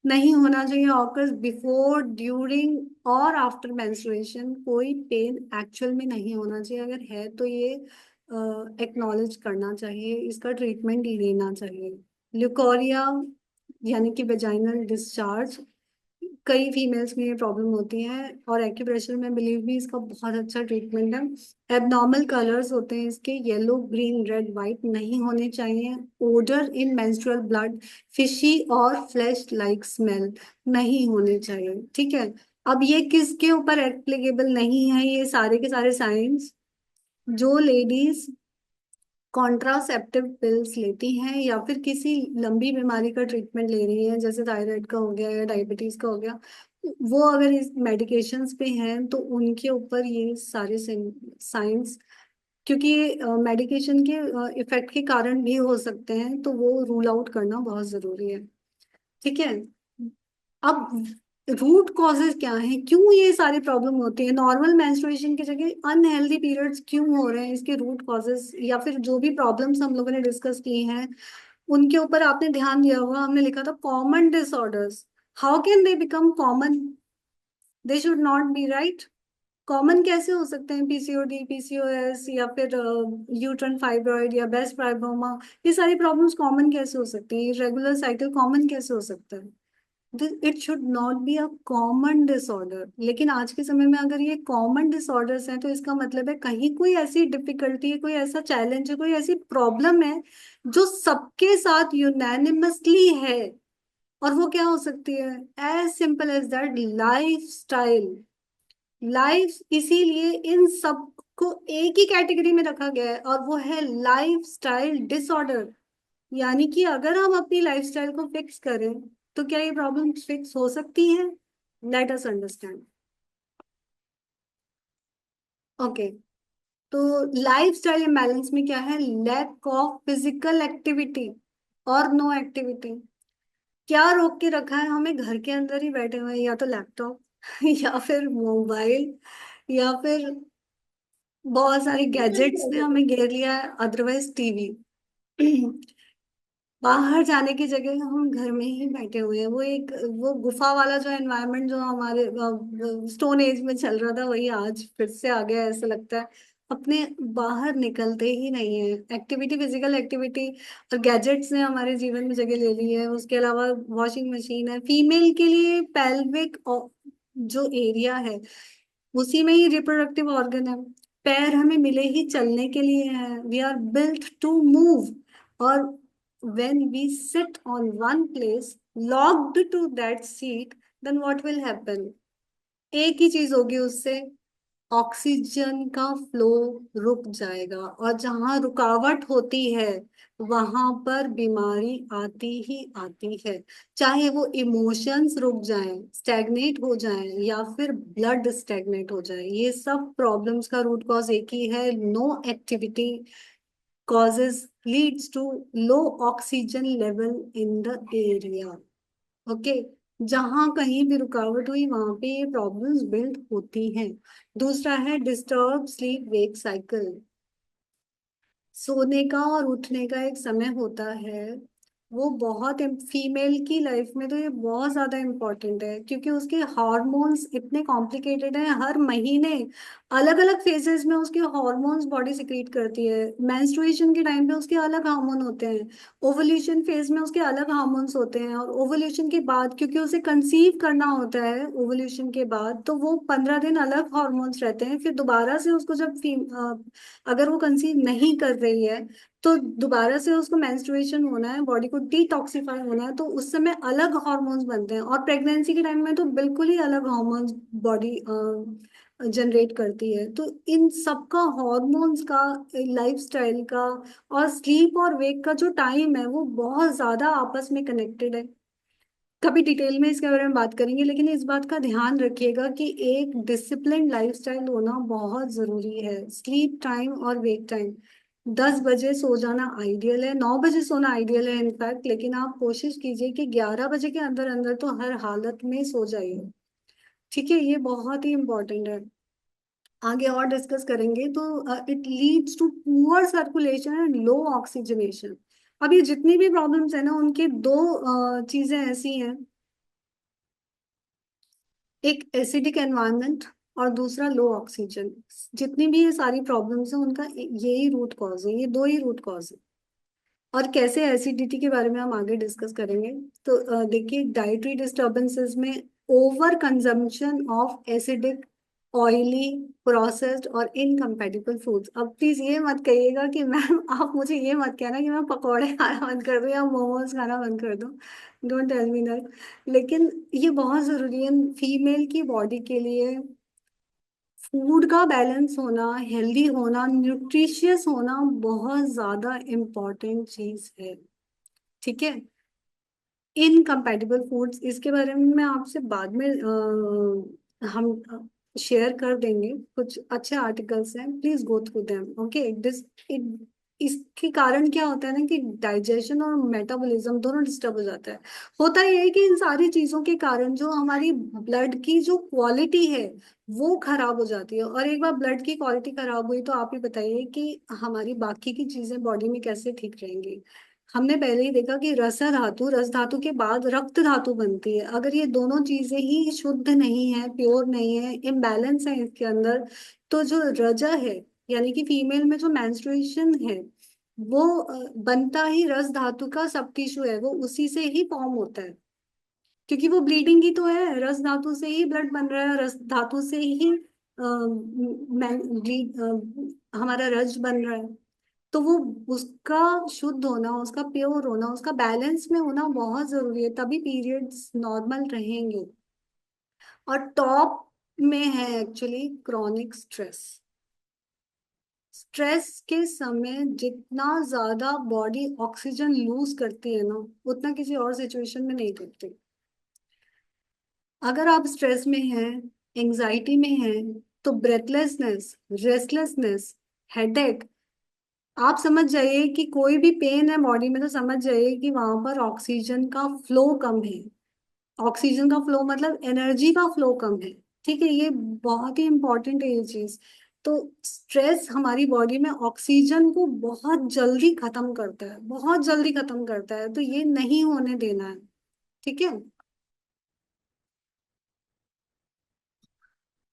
नहीं होना चाहिए। ऑकर्स बिफोर, ड्यूरिंग और आफ्टर मेंस्ट्रुएशन। कोई पेन एक्चुअल में नहीं होना चाहिए, अगर है तो ये एक्नॉलेज करना चाहिए, इसका ट्रीटमेंट लेना चाहिए। ल्यूकोरिया यानी कि वेजाइनल डिस्चार्ज, कई फीमेल्स में ये प्रॉब्लम होती है, और एक्यूप्रेशर में बिलीव मी इसका बहुत अच्छा ट्रीटमेंट है। एबनॉर्मल कलर्स होते हैं इसके, येलो ग्रीन रेड वाइट नहीं होने चाहिए। ओडर इन मेंस्ट्रुअल ब्लड, फिशी और फ्लैश लाइक स्मेल नहीं होने चाहिए, ठीक है। अब ये किसके ऊपर एप्लीकेबल नहीं है, ये सारे के सारे साइंस? जो लेडीज कॉन्ट्रासेप्टिव पिल्स लेती हैं या फिर किसी लंबी बीमारी का ट्रीटमेंट ले रही हैं, जैसे थायराइड का हो गया या डायबिटीज का हो गया, वो अगर इस मेडिकेशंस पे हैं तो उनके ऊपर ये सारे साइंस, क्योंकि मेडिकेशन के इफेक्ट के कारण भी हो सकते हैं, तो वो रूल आउट करना बहुत जरूरी है, ठीक है। अब रूट कॉजेज क्या है, क्यों ये सारी प्रॉब्लम होती है, नॉर्मल मेंस्ट्रुएशन की जगह अनहेल्दी पीरियड्स क्यों हो रहे हैं, इसके रूट कॉजेज या फिर जो भी प्रॉब्लम्स हम लोगों ने डिस्कस की हैं उनके ऊपर आपने ध्यान दिया होगा, हमने लिखा था common disorders. How can they become common? They should not be, right? Common कैसे हो सकते हैं? पीसीओडी, पीसीओएस, या फिर यूट्रन फाइब्रॉइड या बेस्ट फाइब्रोमा, ये सारी प्रॉब्लम्स कॉमन कैसे हो सकती है? रेगुलर साइकिल कॉमन कैसे हो सकता है? It should not be a common disorder. लेकिन आज के समय में अगर ये कॉमन डिसऑर्डर्स हैं तो इसका मतलब है कहीं कोई ऐसी डिफिकल्टी है, कोई ऐसा चैलेंज है, कोई ऐसी प्रॉब्लम है जो सबके साथ यूनैनिमसली है। और वो क्या हो सकती है? As simple as that, lifestyle. Life, इसीलिए इन सब को एक ही कैटेगरी में रखा गया है और वो है लाइफ स्टाइल डिसऑर्डर। यानी कि अगर हम अपनी लाइफस्टाइल को फिक्स करें तो क्या ये प्रॉब्लम फिक्स हो सकती है? Late us understand. ओके, तो लाइफस्टाइल इम्बैलेंस में क्या है? लैक ऑफ फिजिकल एक्टिविटी और नो एक्टिविटी। क्या रोक के रखा है हमें? घर के अंदर ही बैठे हुए हैं, या तो लैपटॉप या फिर मोबाइल, या फिर बहुत सारे गैजेट्स ने हमें घेर लिया है, अदरवाइज टीवी। बाहर जाने की जगह हम घर में ही बैठे हुए हैं। वो एक, वो गुफा वाला जो एनवायरनमेंट जो हमारे स्टोन एज में चल रहा था, वही आज फिर से आ गया, ऐसा लगता है। अपने बाहर निकलते ही नहीं है, एक्टिविटी, फिजिकल एक्टिविटी। और गैजेट्स ने हमारे जीवन में जगह ले ली है। उसके अलावा वॉशिंग मशीन है, फीमेल के लिए पेल्विक जो एरिया है उसी में ही रिप्रोडक्टिव ऑर्गन है। पैर हमें मिले ही चलने के लिए हैं, we are built to move. और when we sit on one place, locked to that seat, then what will happen? एक ही चीज होगी उससे, ऑक्सीजन का फ्लो रुक जाएगा, और जहां रुकावट होती है वहां पर बीमारी आती ही आती है। चाहे वो इमोशंस रुक जाएं, स्टैग्नेट हो जाएं, या फिर ब्लड स्टैग्नेट हो जाए, ये सब प्रॉब्लम्स का रूट कॉज एक ही है, no activity causes leads to low oxygen level in the area। Okay, जहां कहीं भी रुकावट हुई वहां पे ये प्रॉब्लम्स बिल्ड होती हैं। दूसरा है डिस्टर्ब स्लीप वेक साइकिल। सोने का और उठने का एक समय होता है, वो बहुत, फीमेल की लाइफ में तो ये बहुत ज्यादा इम्पोर्टेंट है, क्योंकि उसके हार्मोन्स इतने कॉम्प्लिकेटेड हैं। हर महीने अलग अलग फेजेस में उसके हार्मोन्स बॉडी सिक्रीट करती है। मेंस्ट्रुएशन के टाइम पे उसके अलग हार्मोन होते हैं, ओवुलेशन फेज में उसके अलग हार्मोन्स होते हैं, और ओवुलेशन के बाद क्योंकि उसे कंसीव करना होता है, ओवुलेशन के बाद तो वो 15 दिन अलग हार्मोन्स रहते हैं। फिर दोबारा से उसको जब अगर वो कंसीव नहीं कर रही है तो दोबारा से उसको मेंस्ट्रुएशन होना है, बॉडी को डिटॉक्सिफाई होना है, तो उस समय अलग हार्मोन्स बनते हैं। और प्रेगनेंसी के टाइम में तो बिल्कुल ही अलग हार्मोन्स बॉडी जनरेट करती है। तो इन सब का, हार्मोन्स का, लाइफस्टाइल का, और स्लीप और वेक का जो टाइम है वो बहुत ज्यादा आपस में कनेक्टेड है। कभी डिटेल में इसके बारे में बात करेंगे, लेकिन इस बात का ध्यान रखिएगा कि एक डिसिप्लिन लाइफस्टाइल होना बहुत जरूरी है। स्लीप टाइम और वेक टाइम, 10 बजे सो जाना आइडियल है, 9 बजे सोना आइडियल है इनफैक्ट, लेकिन आप कोशिश कीजिए कि 11 बजे के अंदर अंदर तो हर हालत में सो जाइए, ठीक है। ये बहुत ही इंपॉर्टेंट है। आगे और डिस्कस करेंगे। तो it leads to poor circulation and low oxygenation. अब ये जितनी भी प्रॉब्लम्स है ना, उनके दो चीजें ऐसी हैं, एक एसिडिक एनवायरनमेंट और दूसरा लो ऑक्सीजन। जितनी भी ये सारी प्रॉब्लम्स हैं उनका यही रूट कॉज है, ये दो ही रूट कॉज है। और कैसे एसिडिटी के बारे में हम आगे डिस्कस करेंगे। तो देखिए, डाइटरी डिस्टर्बेंसेस में over consumption of acidic, oily, processed और इनकम्पेटिबल फूड्स। अब प्लीज ये मत कहिएगा कि मैम, आप मुझे ये मत कहना कि मैं पकौड़े खाना बंद कर दूं या मोमोज खाना बंद कर दूं। Don't tell me that. लेकिन ये बहुत जरूरी है फीमेल की बॉडी के लिए। फूड का बैलेंस होना, हेल्दी होना, न्यूट्रिशियस होना बहुत ज्यादा इम्पोर्टेंट चीज है। ठीक है। इनकम्पैटिबल फूड्स, इसके बारे में मैं आपसे बाद में हम शेयर कर देंगे। कुछ अच्छे आर्टिकल्स हैं, please go through them. Okay. This it इसके कारण क्या होता है ना कि डाइजेशन और मेटाबॉलिज्म दोनों डिस्टर्ब हो जाता है। होता ये है कि इन सारी चीजों के कारण जो हमारी ब्लड की जो क्वालिटी है वो खराब हो जाती है, और एक बार ब्लड की क्वालिटी खराब हुई तो आप ही बताइए कि हमारी बाकी की चीजें बॉडी में कैसे ठीक रहेंगी। हमने पहले ही देखा कि रस धातु के बाद रक्त धातु बनती है। अगर ये दोनों चीजें ही शुद्ध नहीं है, प्योर नहीं है, इम्बैलेंस है इसके अंदर, तो जो रजा है, यानी कि फीमेल में जो मेंस्ट्रुएशन है, वो बनता ही रस धातु का सब टिश्यू है, वो उसी से ही फॉर्म होता है। क्योंकि वो ब्लीडिंग ही तो है, रस धातु से ही ब्लड बन रहा है, रस धातु से ही हमारा रज बन रहा है। तो वो उसका शुद्ध होना, उसका प्योर होना, उसका बैलेंस में होना बहुत जरूरी है, तभी पीरियड्स नॉर्मल रहेंगे। और टॉप में है एक्चुअली क्रॉनिक स्ट्रेस। स्ट्रेस के समय जितना ज्यादा बॉडी ऑक्सीजन लूज करती है ना, उतना किसी और सिचुएशन में नहीं करती। अगर आप स्ट्रेस में हैं, एंजाइटी में हैं, तो ब्रेथलेसनेस, रेस्टलेसनेस, हेडेक, आप समझ जाइए कि कोई भी पेन है बॉडी में तो समझ जाइए कि वहां पर ऑक्सीजन का फ्लो कम है। ऑक्सीजन का फ्लो मतलब एनर्जी का फ्लो कम है। ठीक है, ये बहुत ही इंपॉर्टेंट है ये चीज। तो स्ट्रेस हमारी बॉडी में ऑक्सीजन को बहुत जल्दी खत्म करता है, बहुत जल्दी खत्म करता है, तो ये नहीं होने देना है। ठीक है।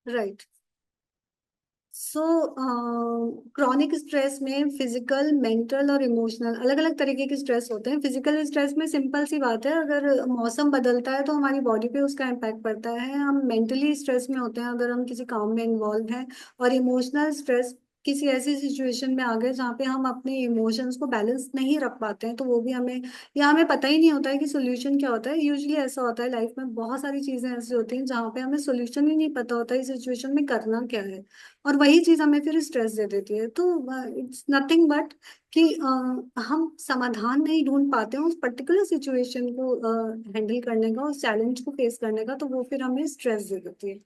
राइट। सो क्रॉनिक स्ट्रेस में फिजिकल, मेंटल और इमोशनल अलग अलग तरीके के स्ट्रेस होते हैं। फिजिकल स्ट्रेस में सिंपल सी बात है, अगर मौसम बदलता है तो हमारी बॉडी पे उसका इम्पैक्ट पड़ता है, हम मेंटली स्ट्रेस में होते हैं अगर हम किसी काम में इन्वॉल्व हैं। और इमोशनल स्ट्रेस किसी ऐसी सिचुएशन में आ गए जहाँ पे हम अपने इमोशंस को बैलेंस नहीं रख पाते हैं, तो वो भी हमें, या हमें पता ही नहीं होता है कि सोल्यूशन क्या होता है। यूजुअली ऐसा होता है लाइफ में, बहुत सारी चीजें ऐसी होती हैं जहाँ पे हमें सोल्यूशन ही नहीं पता होता है इस सिचुएशन में करना क्या है, और वही चीज हमें फिर स्ट्रेस दे देती है। तो इट्स नथिंग बट कि हम समाधान नहीं ढूंढ पाते हैं उस पर्टिकुलर सिचुएशन को हैंडल करने का, उस चैलेंज को फेस करने का, तो वो फिर हमें स्ट्रेस दे देती है।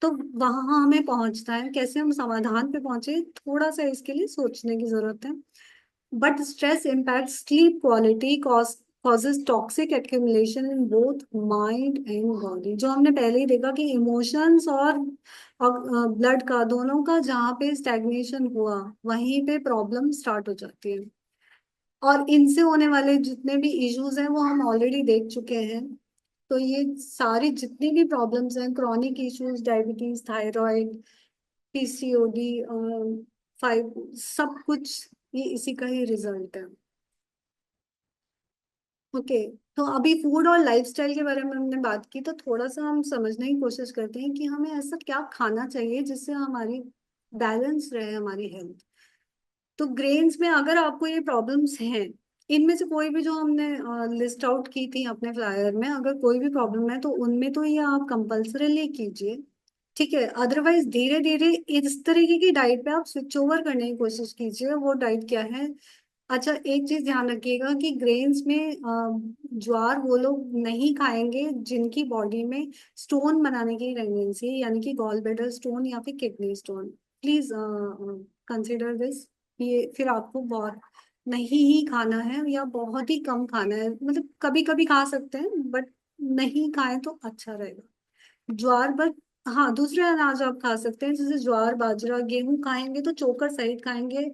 तो वहां हमें पहुंचना है, कैसे हम समाधान पे पहुंचे, थोड़ा सा इसके लिए सोचने की जरूरत है। But stress impacts sleep quality, causes toxic accumulation in both mind and body। जो हमने पहले ही देखा कि इमोशंस और ब्लड का दोनों का जहाँ पे स्टैग्नेशन हुआ, वहीं पे प्रॉब्लम स्टार्ट हो जाती है। और इनसे होने वाले जितने भी इश्यूज हैं वो हम ऑलरेडी देख चुके हैं। तो ये सारी जितनी भी प्रॉब्लम्स हैं, chronic issues, diabetes, thyroid, PCOD, five, सब कुछ ये इसी का ही रिजल्ट है। ओके। तो अभी फूड और लाइफस्टाइल के बारे में हमने बात की, तो थोड़ा सा हम समझने की कोशिश करते हैं कि हमें ऐसा क्या खाना चाहिए जिससे हमारी बैलेंस रहे, हमारी हेल्थ। तो ग्रेन्स में अगर आपको ये प्रॉब्लम्स हैं, इनमें से कोई भी जो हमने लिस्ट आउट की थी अपने फ्लायर में, अगर कोई भी प्रॉब्लम है तो उनमें तो ये आप कंपल्सरीली कीजिए। ठीक है। अदरवाइज धीरे धीरे इस तरीके की डाइट पे आप स्विच ओवर करने की कोशिश कीजिए। वो डाइट क्या है? अच्छा, एक चीज ध्यान रखिएगा कि ग्रेन्स में ज्वार वो लोग नहीं खाएंगे जिनकी बॉडी में स्टोन बनाने की टेंडेंसी है, यानी कि गॉल ब्लैडर स्टोन या फिर kidney stone. Please consider this. ये फिर आपको बहुत नहीं ही खाना है या बहुत ही कम खाना है, मतलब कभी कभी खा सकते हैं, बट नहीं खाएं तो अच्छा रहेगा। ज्वार पर, हाँ, दूसरे अनाज आप खा सकते हैं जैसे ज्वार, बाजरा, गेहूं खाएंगे तो चोकर सहित खाएंगे।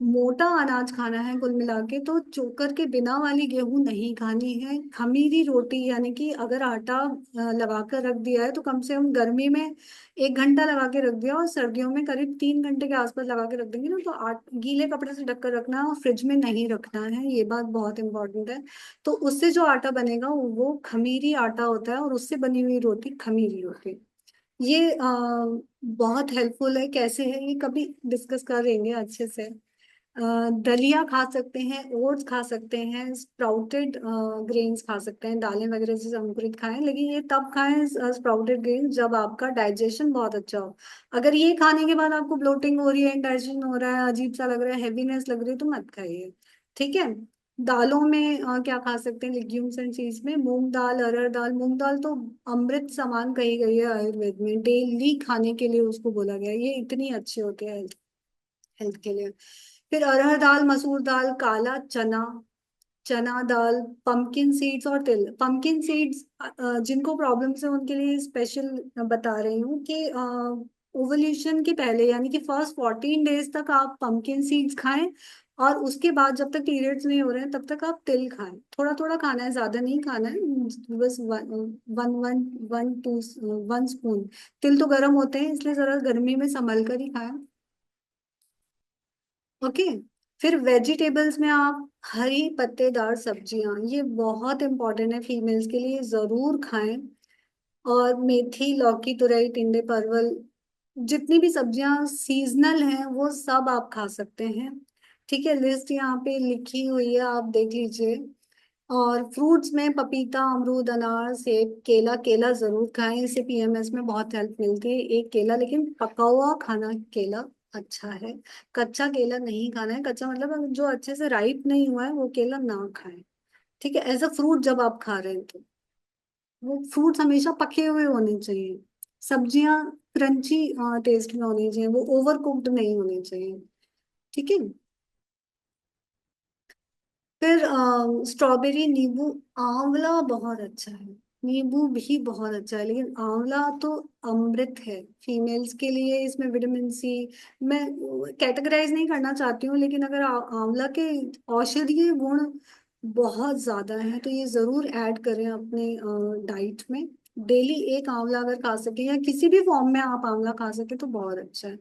मोटा अनाज खाना है कुल मिला के, तो चोकर के बिना वाली गेहूं नहीं खानी है। खमीरी रोटी यानी कि अगर आटा लगा कर रख दिया है तो कम से कम गर्मी में 1 घंटा लगा के रख दिया, और सर्दियों में करीब 3 घंटे के आसपास लगा के रख देंगे ना, तो गीले कपड़े से ढक कर रखना है और फ्रिज में नहीं रखना है, ये बात बहुत इंपॉर्टेंट है। तो उससे जो आटा बनेगा वो खमीरी आटा होता है, और उससे बनी हुई रोटी खमीरी रोटी। ये बहुत हेल्पफुल है। कैसे है ये कभी डिस्कस करेंगे अच्छे से। दलिया खा सकते हैं, ओट्स खा सकते हैं, स्प्राउटेड ग्रेन्स खा सकते हैं, दालें वगैरह से अंकुरित खाएं, लेकिन ये तब खाएं स्प्राउटेड ग्रेन्स जब आपका डाइजेशन बहुत अच्छा हो। अगर ये खाने के बाद आपको ब्लोटिंग हो रही है, इंडाइजेशन हो रहा है, अजीब सा लग रहा है, हैवीनेस लग रही है, तो मत खाइए। ठीक है। दालों में क्या खा सकते हैं, लेग्यूम्स एंड चीज में मूंग दाल, अरहर दाल। मूंग दाल तो अमृत समान कही गई है आयुर्वेद में, डेली खाने के लिए उसको बोला गया है, ये इतनी अच्छी होती है हेल्थ हेल्थ के लिए। फिर अरहर दाल, मसूर दाल, काला चना, चना दाल, पंपकिन सीड्स और तिल। पंपकिन सीड्स जिनको प्रॉब्लम्स है उनके लिए स्पेशल बता रही हूँ कि ओवल्यूशन के पहले यानी कि फर्स्ट 14 डेज तक आप पंपकिन सीड्स खाएं, और उसके बाद जब तक पीरियड्स नहीं हो रहे हैं तब तक आप तिल खाएं। थोड़ा थोड़ा खाना है, ज्यादा नहीं खाना है, बस one one one one two 1 spoon. तिल तो गर्म होते हैं इसलिए जरा गर्मी में संभल कर ही खाएं। ओके। फिर वेजिटेबल्स में आप हरी पत्तेदार सब्जियां, ये बहुत इंपॉर्टेंट है फीमेल्स के लिए, जरूर खाएं। और मेथी, लौकी, तुरई, टिंडे, परवल, जितनी भी सब्जियां सीजनल हैं वो सब आप खा सकते हैं। ठीक है, लिस्ट यहाँ पे लिखी हुई है, आप देख लीजिए। और फ्रूट्स में पपीता, अमरूद, अनार, सेब, केला। केला जरूर खाएं, इससे पीएमएस में बहुत हेल्प मिलती है। एक केला, लेकिन पका हुआ खाना केला अच्छा है। कच्चा केला नहीं खाना है, कच्चा मतलब जो अच्छे से राइप नहीं हुआ है वो केला ना खाएं। ठीक है, एज अ फ्रूट जब आप खा रहे हैं तो वो फ्रूट्स हमेशा पके हुए होने चाहिए। सब्जियां क्रंची टेस्ट में होनी चाहिए, वो ओवर कुक्ड नहीं होनी चाहिए। ठीक है। फिर स्ट्रॉबेरी, नींबू, आंवला बहुत अच्छा है। नींबू भी बहुत अच्छा है, लेकिन आंवला तो अमृत है फीमेल्स के लिए। इसमें विटामिन सी, मैं कैटेगराइज नहीं करना चाहती हूँ, लेकिन अगर आंवला के औषधीय गुण बहुत ज्यादा हैं, तो ये जरूर ऐड करें अपने डाइट में। डेली एक आंवला अगर खा सके या किसी भी फॉर्म में आप आंवला खा सके तो बहुत अच्छा है।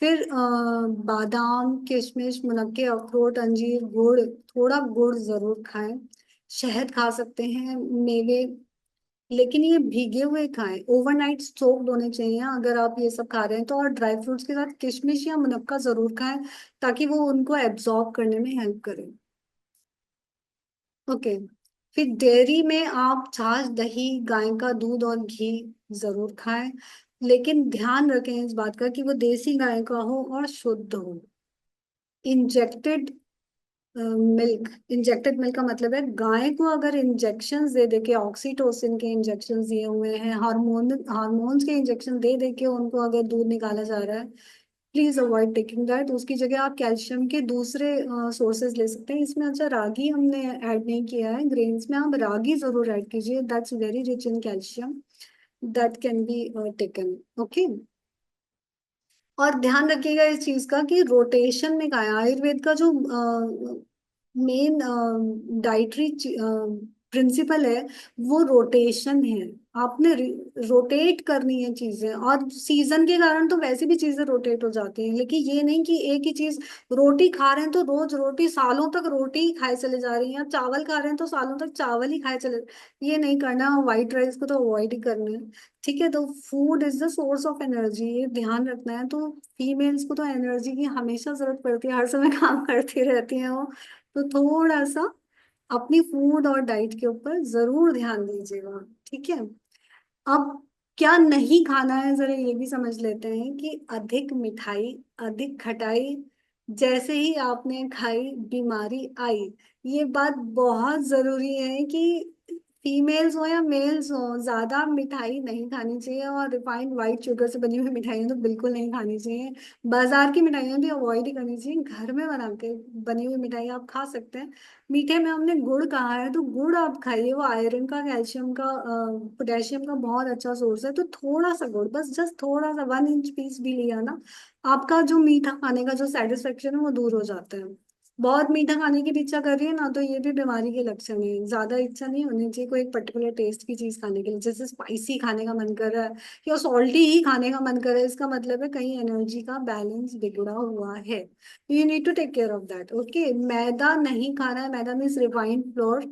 फिर बादाम, किशमिश, मुनक्के, अखरोट, अंजीर, गुड़, थोड़ा गुड़ जरूर खाएं। शहद खा सकते हैं, मेवे, लेकिन ये भीगे हुए खाएं, ओवरनाइट सोक्ड होने चाहिए अगर आप ये सब खा रहे हैं तो। और ड्राई फ्रूट्स के साथ किशमिश या मुनक्का जरूर खाएं, ताकि वो उनको एब्जॉर्ब करने में हेल्प करे। ओके। फिर डेयरी में आप छाछ, दही, गाय का दूध और घी जरूर खाएं, लेकिन ध्यान रखें इस बात का कि वो देसी गाय का हो और शुद्ध हो। इंजेक्टेड मिल्क, इंजेक्टेड मिल्क का मतलब है गाय को अगर इंजेक्शन दे दे के, ऑक्सीटोसिन के इंजेक्शन दिए हुए हैं, हार्मोन्स के इंजेक्शन दे दे के उनको अगर दूध निकाला जा रहा है, प्लीज अवॉइड टेकिंग दैट। उसकी जगह आप कैल्शियम के दूसरे सोर्सेज ले सकते हैं इसमें। अच्छा, रागी हमने ऐड नहीं किया है, ग्रेन्स में आप रागी जरूर ऐड कीजिए, that's very rich in calcium, that can be taken. Okay. और ध्यान रखिएगा इस चीज का कि रोटेशन में का है आयुर्वेद का जो मेन डाइटरी प्रिंसिपल है, वो रोटेशन है। आपने रोटेट करनी है चीजें, और सीजन के कारण तो वैसे भी चीजें रोटेट हो जाती हैं, लेकिन ये नहीं कि एक ही चीज। रोटी खा रहे हैं तो रोज रोटी, सालों तक रोटी ही खाए चले जा रही हैं, या चावल खा रहे हैं तो सालों तक चावल ही खाए चले, ये नहीं करना। व्हाइट राइस को तो अवॉइड ही करना है। ठीक है, तो food is the source of energy, ये ध्यान रखना है। तो फीमेल्स को तो एनर्जी की हमेशा जरूरत पड़ती है, हर समय काम करती रहती हैं वो, तो थोड़ा सा अपनी फूड और डाइट के ऊपर जरूर ध्यान दीजिएगा। ठीक है। अब क्या नहीं खाना है, जरा ये भी समझ लेते हैं कि अधिक मिठाई, अधिक खटाई, जैसे ही आपने खाई बीमारी आई। ये बात बहुत जरूरी है कि फीमेल्स हो या मेल्स हो, ज्यादा मिठाई नहीं खानी चाहिए, और रिफाइंड वाइट शुगर से बनी हुई मिठाइयाँ तो बिल्कुल नहीं खानी चाहिए। बाजार की मिठाइयाँ भी अवॉइड ही करनी चाहिए। घर में बना के बनी हुई मिठाई आप खा सकते हैं। मीठे में हमने गुड़ कहा है, तो गुड़ आप खाइए, वो आयरन का, कैल्शियम का, पोटेशियम का बहुत अच्छा सोर्स है। तो थोड़ा सा गुड़, बस जस्ट थोड़ा सा 1 इंच पीस भी लिया ना, आपका जो मीठा खाने का जो सेटिस्फेक्शन है वो दूर हो जाता है। बहुत मीठा खाने की भी इच्छा कर रही है ना, तो ये भी बीमारी के लक्षण है। ज्यादा इच्छा नहीं होनी चाहिए कोई एक पर्टिकुलर टेस्ट की चीज खाने के लिए, जैसे स्पाइसी खाने का मन कर रहा है या सॉल्टी ही खाने का मन कर रहा है, इसका मतलब है कहीं एनर्जी का बैलेंस बिगड़ा हुआ है। You need to take care of that. Okay, मैदा नहीं खाना है। Maida means refined flour,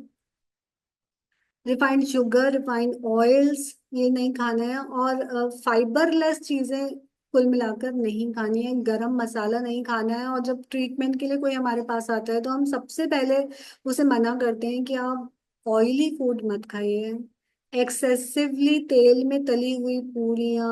refined sugar, refined oils, ये नहीं खाना है। और फाइबरलेस चीजें कुल मिलाकर नहीं खानी है। गरम मसाला नहीं खाना है। और जब ट्रीटमेंट के लिए कोई हमारे पास आता है, तो हम सबसे पहले उसे मना करते हैं कि आप ऑयली फूड मत खाइए। एक्सेसिवली तेल में तली हुई पूरियां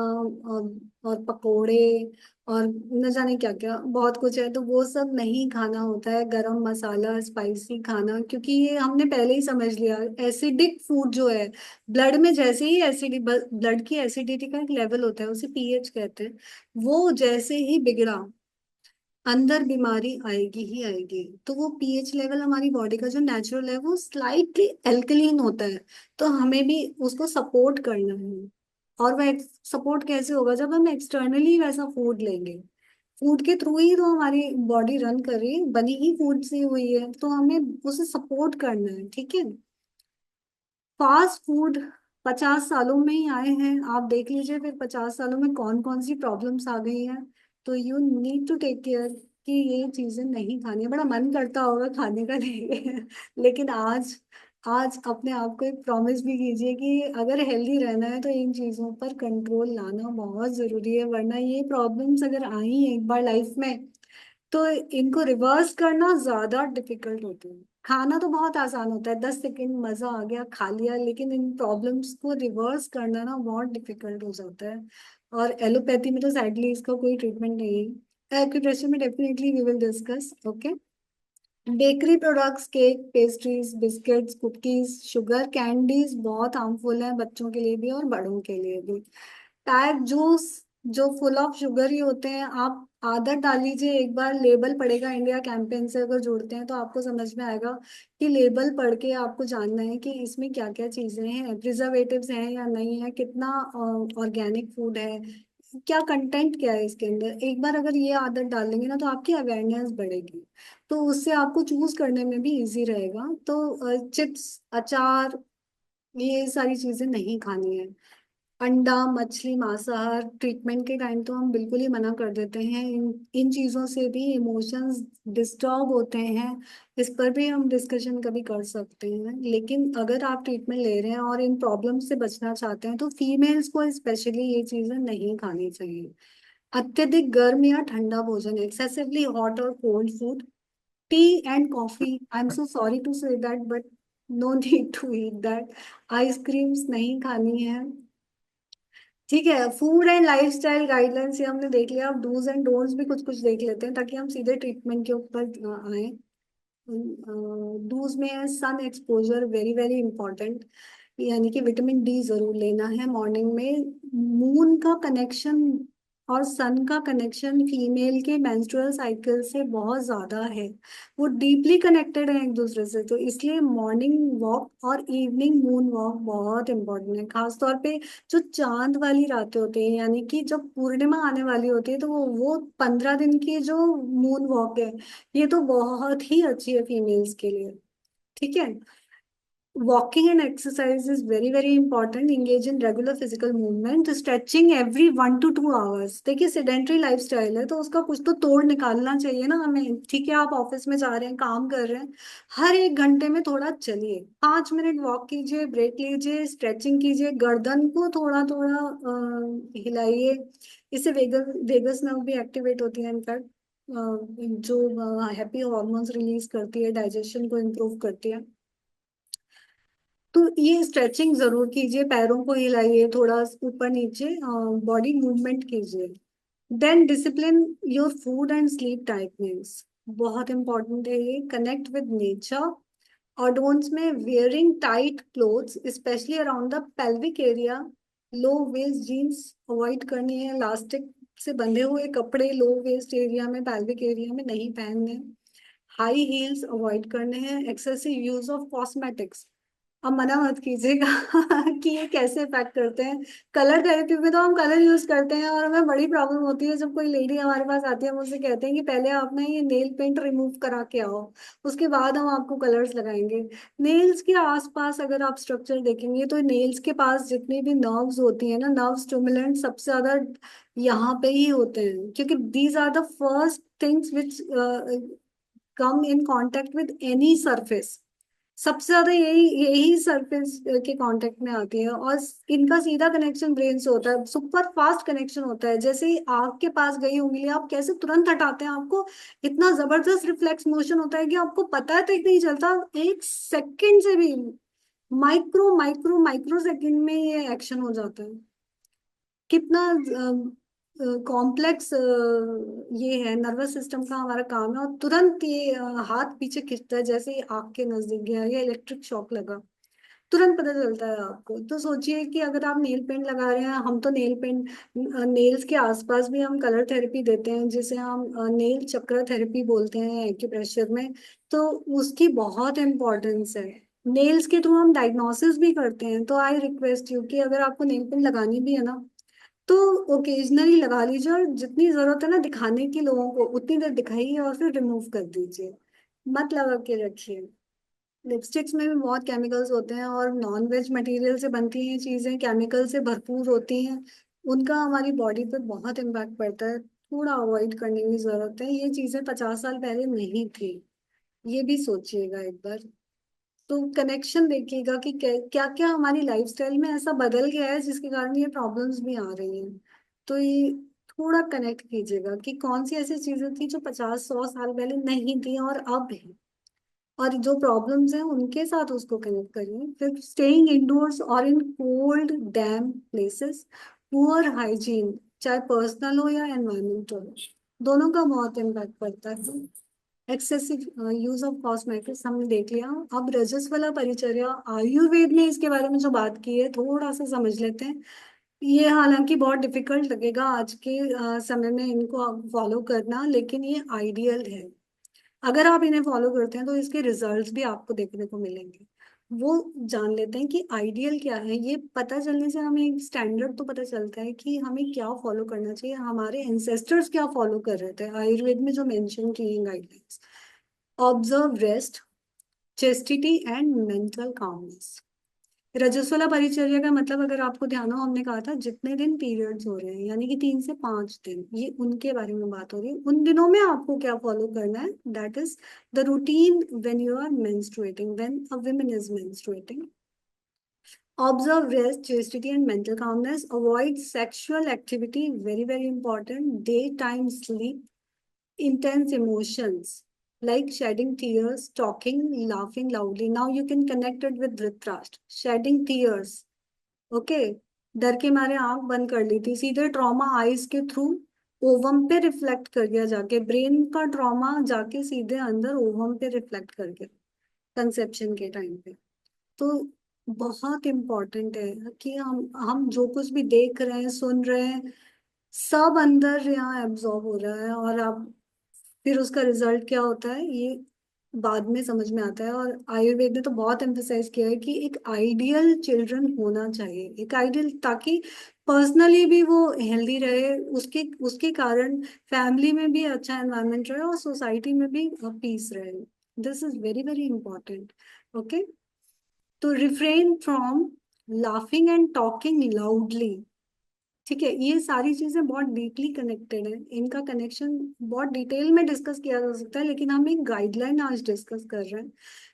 और पकोड़े और न जाने क्या क्या बहुत कुछ है, तो वो सब नहीं खाना होता है। गरम मसाला, स्पाइसी खाना, क्योंकि ये हमने पहले ही समझ लिया। एसिडिक फूड जो है, ब्लड में जैसे ही एसिडिक, ब्लड की एसिडिटी का एक लेवल होता है, उसे पीएच कहते हैं, वो जैसे ही बिगड़ा, अंदर बीमारी आएगी ही आएगी। तो वो पीएच लेवल हमारी बॉडी का जो नेचुरल है वो स्लाइटली एल्कलीन होता है। तो हमें भी उसको सपोर्ट करना है। और वह सपोर्ट कैसे होगा, जब हम एक्सटर्नली वैसा फूड लेंगे। फूड के थ्रू ही तो हमारी बॉडी रन कर रही है, बनी ही फूड से हुई है, तो हमें उसे सपोर्ट करना है। ठीक है। फास्ट फूड 50 सालों में ही आए हैं, आप देख लीजिए फिर 50 सालों में कौन कौन सी प्रॉब्लम्स आ गई हैं। तो you need to take care कि ये चीजें नहीं खानी है। बड़ा मन करता होगा खाने का नहीं लेकिन आज, आज अपने आप को एक प्रॉमिस भी कीजिए कि अगर हेल्दी रहना है तो इन चीजों पर कंट्रोल लाना बहुत जरूरी है, वरना ये प्रॉब्लम्स अगर आई एक बार लाइफ में, तो इनको रिवर्स करना ज्यादा डिफिकल्ट होता है। खाना तो बहुत आसान होता है, 10 सेकंड मजा आ गया खा लिया, लेकिन इन प्रॉब्लम्स को रिवर्स करना ना बहुत डिफिकल्ट हो जाता है। और एलोपैथी में तो सैडली इसका कोई ट्रीटमेंट नहीं है। एक्यूप्रेशर में definitely we will discuss. Okay. Bakery products, cake, pastries, biscuits, cookies, sugar candies बहुत हार्मफुल है, बच्चों के लिए भी और बड़ों के लिए भी। पैक जूस जो फुल ऑफ शुगर ही होते हैं, आप आदत डाल लीजिए। एक बार लेबल पड़ेगा, इंडिया कैंपेन से अगर जुड़ते हैं तो आपको समझ में आएगा कि लेबल पढ़ के आपको जानना है कि इसमें क्या क्या चीजें हैं, प्रिजर्वेटिव्स हैं या नहीं है, कितना ऑर्गेनिक फूड है, क्या कंटेंट क्या है इसके अंदर। एक बार अगर ये आदत डाल लेंगे ना, तो आपकी अवेयरनेस बढ़ेगी, तो उससे आपको चूज करने में भी इजी रहेगा। तो चिप्स, अचार, ये सारी चीजें नहीं खानी है। अंडा, मछली, मांसाहार ट्रीटमेंट के टाइम तो हम बिल्कुल ही मना कर देते हैं। इन इन चीजों से भी इमोशंस डिस्टर्ब होते हैं। इस पर भी हम डिस्कशन कभी कर सकते हैं। लेकिन अगर आप ट्रीटमेंट ले रहे हैं और इन प्रॉब्लम से बचना चाहते हैं, तो फीमेल्स को स्पेशली ये चीजें नहीं खानी चाहिए। अत्यधिक गर्म या ठंडा भोजन, एक्सेसिवली हॉट और cold food, tea and coffee, I am so sorry to say that but no need to eat that. Ice creams नहीं खानी है। ठीक है, फूड एंड लाइफस्टाइल गाइडलाइंस ये हमने देख लिया। अब डूज एंड डोंट्स भी कुछ कुछ देख लेते हैं, ताकि हम सीधे ट्रीटमेंट के ऊपर आए। डूज में है sun exposure, very very important, यानी कि विटामिन डी जरूर लेना है मॉर्निंग में। मून का कनेक्शन और सन का कनेक्शन फीमेल के मेंस्ट्रुअल साइकिल से बहुत ज्यादा है, वो डीपली कनेक्टेड है एक दूसरे से। तो इसलिए मॉर्निंग वॉक और इवनिंग मून वॉक बहुत इंपॉर्टेंट है, खास तौर पे जो चांद वाली रातें होती है, यानी कि जब पूर्णिमा आने वाली होती है, तो वो 15 दिन की जो मून वॉक है, ये तो बहुत ही अच्छी है फीमेल्स के लिए। ठीक है। Walking and exercise is very very important. Engage in regular physical movement, stretching every 1 to 2 hours. देखिए सेडेंट्री लाइफस्टाइल है, तो उसका कुछ तो तोड़ निकालना चाहिए ना हमें। ठीक है, आप ऑफिस में जा रहे हैं, काम कर रहे हैं, हर 1 घंटे में थोड़ा चलिए, 5 मिनट वॉक कीजिए, ब्रेक लीजिए, स्ट्रेचिंग कीजिए, गर्दन को थोड़ा थोड़ा हिलाइए। इससे वेगस वेगस नर्व भी एक्टिवेट होती है इनफैक्ट, जो हैप्पी हॉर्मोन्स रिलीज करती है, डाइजेशन को इम्प्रूव करती है। तो ये स्ट्रेचिंग जरूर कीजिए, पैरों को हिलाइए, थोड़ा ऊपर नीचे बॉडी मूवमेंट कीजिए। Then discipline your food and sleep timings, बहुत इंपॉर्टेंट है ये। कनेक्ट विद नेचर, ऑडोन्स में wearing tight clothes specially around the pelvic area, low waist jeans avoid करनी है, इलास्टिक से बंधे हुए कपड़े लो वेस्ट एरिया में, पेल्विक एरिया में नहीं पहनने, हाई हील्स अवॉइड करने हैं, एक्सेसिव यूज ऑफ कॉस्मेटिक्स। अब मना मत कीजिएगा कि ये कैसे इफेक्ट करते हैं। कलर थेरेपी में तो हम कलर यूज करते हैं और हमें बड़ी प्रॉब्लम होती है जब कोई लेडी हमारे पास आती है, हम उससे कहते हैं कि पहले आप ना ये नेल पेंट रिमूव करा के आओ, उसके बाद हम आपको कलर्स लगाएंगे। नेल्स के आसपास अगर आप स्ट्रक्चर देखेंगे तो नेल्स के पास जितनी भी नर्व्स होती है ना, नर्व स्टिमुलेंट सबसे ज्यादा यहाँ पे ही होते हैं, क्योंकि these are the first things which come in contact with any surface. सबसे ज्यादा यही यही सरफेस के कांटेक्ट में आती है, और इनका सीधा कनेक्शन ब्रेन से होता है, सुपर फास्ट कनेक्शन होता है। जैसे ही आग के पास गई उंगली आप कैसे तुरंत हटाते हैं, आपको इतना जबरदस्त रिफ्लेक्स मोशन होता है कि आपको पता तक नहीं चलता, एक सेकंड से भी, माइक्रो माइक्रो माइक्रो सेकंड में ये एक्शन हो जाता है। कितना कॉम्प्लेक्स ये है, नर्वस सिस्टम का हमारा काम है, और तुरंत ये हाथ पीछे खींचता है जैसे ही आग के नजदीक गया या इलेक्ट्रिक शॉक लगा, तुरंत पता चलता है आपको। तो सोचिए कि अगर आप नेल पेंट लगा रहे हैं, हम तो नेल पेंट, नेल्स के आसपास भी हम कलर थेरेपी देते हैं जिसे हम नेल चक्र थेरेपी बोलते हैं एक्यूप्रेशर में। तो उसकी बहुत इम्पोर्टेंस है। नेल्स के थ्रू हम डायग्नोसिस भी करते हैं, तो आई रिक्वेस्ट यू कि अगर आपको नेल पेंट लगानी भी है ना, तो ओकेजनली लगा लीजिए, और जितनी जरूरत है ना दिखाने की लोगों को उतनी देर दिखाइए और फिर रिमूव कर दीजिए, मत लगा के रखिए। लिपस्टिक्स में भी बहुत केमिकल्स होते हैं, और नॉन वेज मटेरियल से बनती हैं चीजें, केमिकल से भरपूर होती हैं, उनका हमारी बॉडी पर बहुत इम्पैक्ट पड़ता है। थोड़ा अवॉइड करने की जरूरत है, ये चीजें 50 साल पहले नहीं थी, ये भी सोचिएगा एक बार। तो कनेक्शन देखिएगा कि क्या क्या हमारी लाइफस्टाइल में ऐसा बदल गया है जिसके कारण ये प्रॉब्लम्स भी आ रही हैं। तो ये थोड़ा कनेक्ट कीजिएगा कि कौन सी ऐसी चीजें थी जो 50-100 साल पहले नहीं थी और अब है, और जो प्रॉब्लम्स हैं उनके साथ उसको कनेक्ट करिए। फिर स्टेइंग इंडोर्स और in cold dam places, poor hygiene, चाहे पर्सनल हो या एनवायरमेंटल हो, दोनों का बहुत इम्पैक्ट पड़ता है। एक्सेसिव यूज ऑफ कॉस्मेटिक्स हमने देख लिया। अब रजस्वला परिचर्या आयुर्वेद में इसके बारे में जो बात की है थोड़ा सा समझ लेते हैं। ये हालांकि बहुत डिफिकल्ट लगेगा आज के समय में इनको फॉलो करना, लेकिन ये आइडियल है। अगर आप इन्हें फॉलो करते हैं तो इसके रिजल्ट्स भी आपको देखने को मिलेंगे। वो जान लेते हैं कि आइडियल क्या है, ये पता चलने से हमें एक स्टैंडर्ड तो पता चलता है कि हमें क्या फॉलो करना चाहिए, हमारे एंसेस्टर्स क्या फॉलो कर रहे थे आयुर्वेद में जो मेंशन की हैं guidelines. Observe rest, chastity and mental calmness. रजस्वला परिचर्या का मतलब अगर आपको ध्यान हो, हमने कहा था जितने दिन पीरियड्स हो रहे हैं यानी कि 3 से 5 दिन, ये उनके बारे में बात हो रही है। उन दिनों में आपको क्या फॉलो करना है, that is the routine when you are menstruating, when a woman is menstruating. Observe rest, chastity and mental calmness, avoid sexual activity, very very important, daytime sleep, intense emotions like shedding tears, talking, laughing loudly. Now you can connect it with Dhritarashtra. Shedding tears. Okay. डर के मारे आंख बंद कर ली थी, सीधे trauma eyes के through ovum पे रिफ्लेक्ट कर गया, जाके ब्रेन का ट्रॉमा जाके सीधे अंदर ओवम पे रिफ्लेक्ट कर गया कंसेप्शन के टाइम पे। तो बहुत इम्पोर्टेंट है कि हम जो कुछ भी देख रहे हैं सुन रहे हैं सब अंदर यहाँ एब्जॉर्ब हो रहा है, और आप फिर उसका रिजल्ट क्या होता है ये बाद में समझ में आता है। और आयुर्वेद ने तो बहुत एम्फेसाइज किया है कि एक आइडियल चिल्ड्रन होना चाहिए, एक आइडियल, ताकि पर्सनली भी वो हेल्दी रहे, उसके उसके कारण फैमिली में भी अच्छा एनवायरनमेंट रहे और सोसाइटी में भी पीस रहे। This is very very important. Okay. तो refrain from laughing and talking loudly. ठीक है, ये सारी चीजें बहुत डीपली कनेक्टेड है, इनका कनेक्शन बहुत डिटेल में डिस्कस किया जा सकता है, लेकिन हम एक गाइडलाइन आज डिस्कस कर रहे हैं।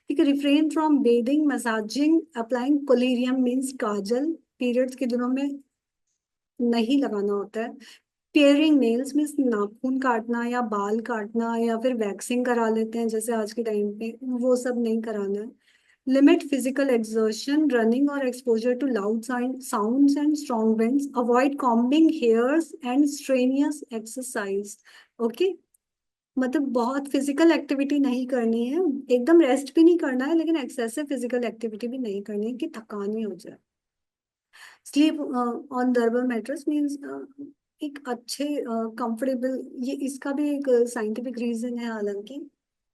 ठीक है, refrain from bathing, massaging, applying collyrium means kajal, periods के दिनों में नहीं लगाना होता है। पेयरिंग नेल्स मीन्स नाखून काटना या बाल काटना या फिर वैक्सिंग करा लेते हैं जैसे आज के टाइम पे, वो सब नहीं कराना है। लिमिट फिजिकल exertion, रनिंग और exposure to loud sounds and strong winds. Avoid combing hairs and strenuous exercise. Okay. मतलब बहुत फिजिकल एक्टिविटी नहीं करनी है, एकदम रेस्ट भी नहीं करना है, लेकिन एक्सेसिव फिजिकल एक्टिविटी भी नहीं करनी है कि थकान ही हो जाए। स्लीप ऑन डर्बल मैट्रेस मीन्स एक अच्छे कंफर्टेबल, ये इसका भी एक साइंटिफिक रीजन है हालांकि,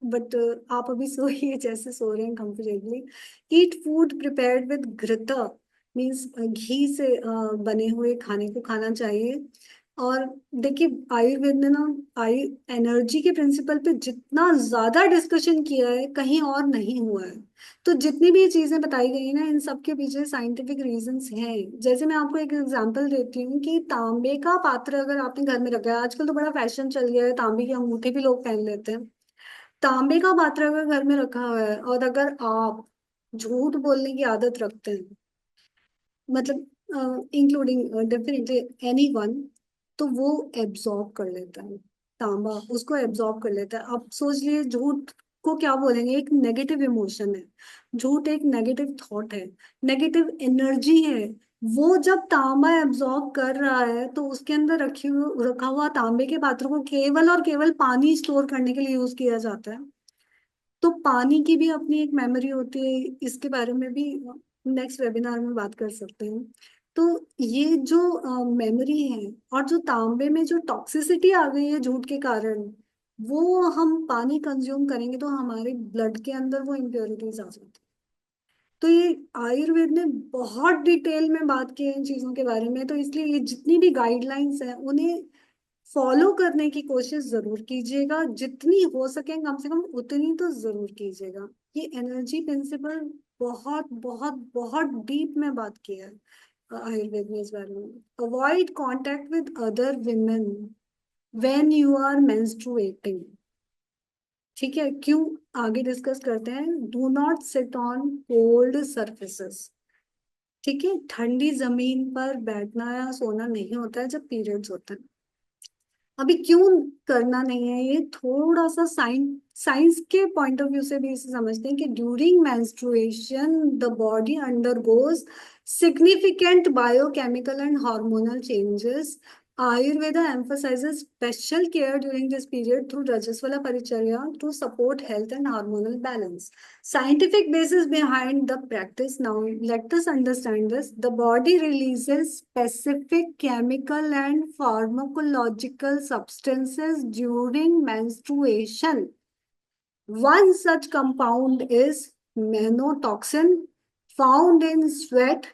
बट आप अभी सोइए जैसे सो रहे हैं comfortably. Eat food prepared with ghrita means ghee से बने हुए खाने को खाना चाहिए। और देखिए, आयुर्वेद ने ना आयु एनर्जी के प्रिंसिपल पे जितना ज्यादा डिस्कशन किया है कहीं और नहीं हुआ है। तो जितनी भी चीजें बताई गई ना, इन सब के पीछे साइंटिफिक रीजंस हैं। जैसे मैं आपको एक एग्जांपल देती हूँ कि तांबे का पात्र अगर आपने घर में रखा है, आजकल तो बड़ा फैशन चल गया है, तांबे की अंगूठे भी लोग पहन लेते हैं। तांबे का पात्र अगर घर में रखा हुआ है और अगर आप झूठ बोलने की आदत रखते हैं, मतलब इंक्लूडिंग डेफिनेटली एनी वन, तो वो एब्जॉर्ब कर लेता है। तांबा उसको एब्जॉर्ब कर लेता है। अब सोच लिए, झूठ को क्या बोलेंगे, एक नेगेटिव इमोशन है, झूठ एक नेगेटिव थॉट है, नेगेटिव एनर्जी है। वो जब तांबा एब्जॉर्ब कर रहा है तो उसके अंदर रखा हुआ तांबे के पात्र को केवल और केवल पानी स्टोर करने के लिए यूज किया जाता है। तो पानी की भी अपनी एक मेमोरी होती है, इसके बारे में भी नेक्स्ट वेबिनार में बात कर सकते हैं। तो ये जो मेमोरी है, और जो तांबे में जो टॉक्सिसिटी आ गई है झूठ के कारण, वो हम पानी कंज्यूम करेंगे तो हमारे ब्लड के अंदर वो इम्प्योरिटीज आ जाती है। तो ये आयुर्वेद ने बहुत डिटेल में बात की है इन चीजों के बारे में, तो इसलिए ये जितनी भी गाइडलाइंस हैं उन्हें फॉलो करने की कोशिश जरूर कीजिएगा, जितनी हो सके कम से कम उतनी तो जरूर कीजिएगा। ये एनर्जी प्रिंसिपल बहुत बहुत बहुत डीप में बात किया है आयुर्वेद में इस बारे में। Avoid contact with other women when you are menstruating. ठीक है, क्यों, आगे डिस्कस करते हैं। Do not sit on cold surfaces. ठीक है, ठंडी जमीन पर बैठना या सोना नहीं होता है जब पीरियड्स होते हैं। अभी क्यों करना नहीं है, ये थोड़ा सा साइंस के पॉइंट ऑफ व्यू से भी इसे समझते हैं कि during menstruation the body undergoes significant biochemical and hormonal changes. Ayurveda emphasizes special care during this period through Rajaswala Paricharya to support health and hormonal balance. Scientific basis behind the practice. Now, let us understand this. The body releases specific chemical and pharmacological substances during menstruation. One such compound is menotoxin, found in sweat,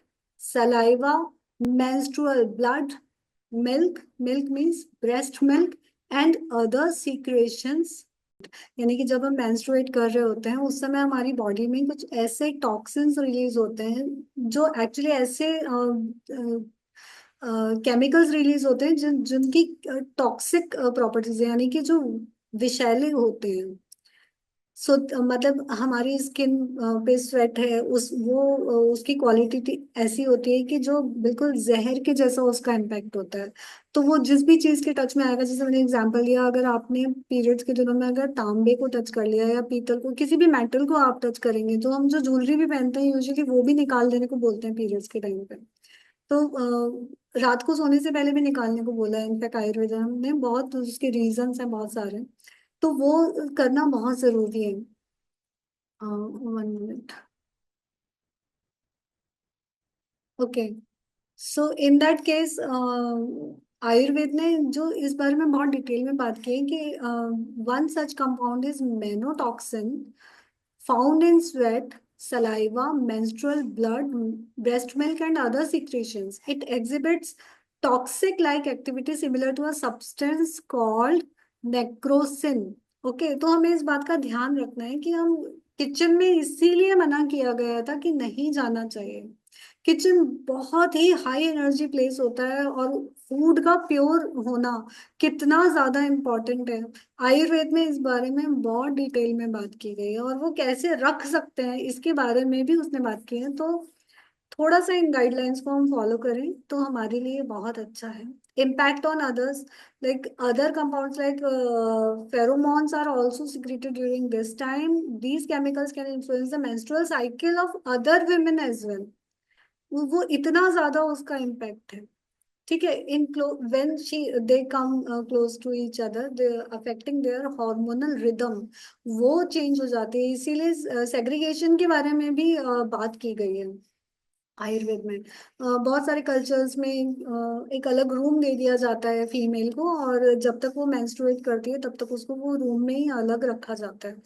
saliva, menstrual blood, milk means breast milk, and other secretions। यानी कि जब हम menstruate कर रहे होते हैं उस समय हमारी बॉडी में कुछ ऐसे टॉक्सिन्स रिलीज होते हैं, जो एक्चुअली ऐसे केमिकल्स रिलीज होते हैं जिनकी टॉक्सिक प्रॉपर्टीज है, यानी कि जो विषैले होते हैं। सो मतलब हमारी स्किन पे स्वेट है, उसकी क्वालिटी ऐसी होती है कि जो बिल्कुल जहर के जैसा उसका इम्पैक्ट होता है। तो वो जिस भी चीज के टच में आएगा, जैसे मैंने एग्जांपल दिया, अगर आपने पीरियड्स के दिनों में अगर तांबे को टच कर लिया या पीतल को, किसी भी मेटल को आप टच करेंगे, तो हम जो ज्वेलरी भी पहनते हैं यूजुअली वो भी निकाल देने को बोलते हैं पीरियड्स के टाइम पे। तो रात को सोने से पहले भी निकालने को बोला है इनफैक्ट आयुर्वेद ने, बहुत उसके रीजंस हैं बहुत सारे। तो वो करना बहुत जरूरी है। 1 minute. Okay, so in that case Ayurveda ने जो इस बारे में बहुत डिटेल में बात की है कि one such compound is menotoxin, found in sweat, saliva, menstrual blood, breast milk, and other secretions. It exhibits toxic like activity similar to a substance called necrosin. Okay, तो हमें इस बात का ध्यान रखना है कि हम किचन में इसीलिए मना किया गया था कि नहीं जाना चाहिए। किचन बहुत ही हाई एनर्जी प्लेस होता है, और फूड का प्योर होना कितना ज्यादा इम्पोर्टेंट है। आयुर्वेद में इस बारे में बहुत डिटेल में बात की गई है, और वो कैसे रख सकते हैं इसके बारे में भी उसने बात की है। तो थोड़ा सा इन गाइडलाइंस को हम फॉलो करें तो हमारे लिए बहुत अच्छा है। Impact on others, like other compounds like pheromones are also secreted during this time. These chemicals can influence the menstrual cycle of other women as well. वो इतना ज्यादा उसका इम्पैक्ट है। ठीक है, इन when she they come close to each other, they affecting their hormonal rhythm, वो change हो जाती है। इसीलिए सेग्रीगेशन के बारे में भी बात की गई है आयुर्वेद में। बहुत सारे कल्चर्स में एक अलग रूम दे दिया जाता है फीमेल को, और जब तक वो मेंस्ट्रुएट करती है तब तक उसको वो रूम में ही अलग रखा जाता है।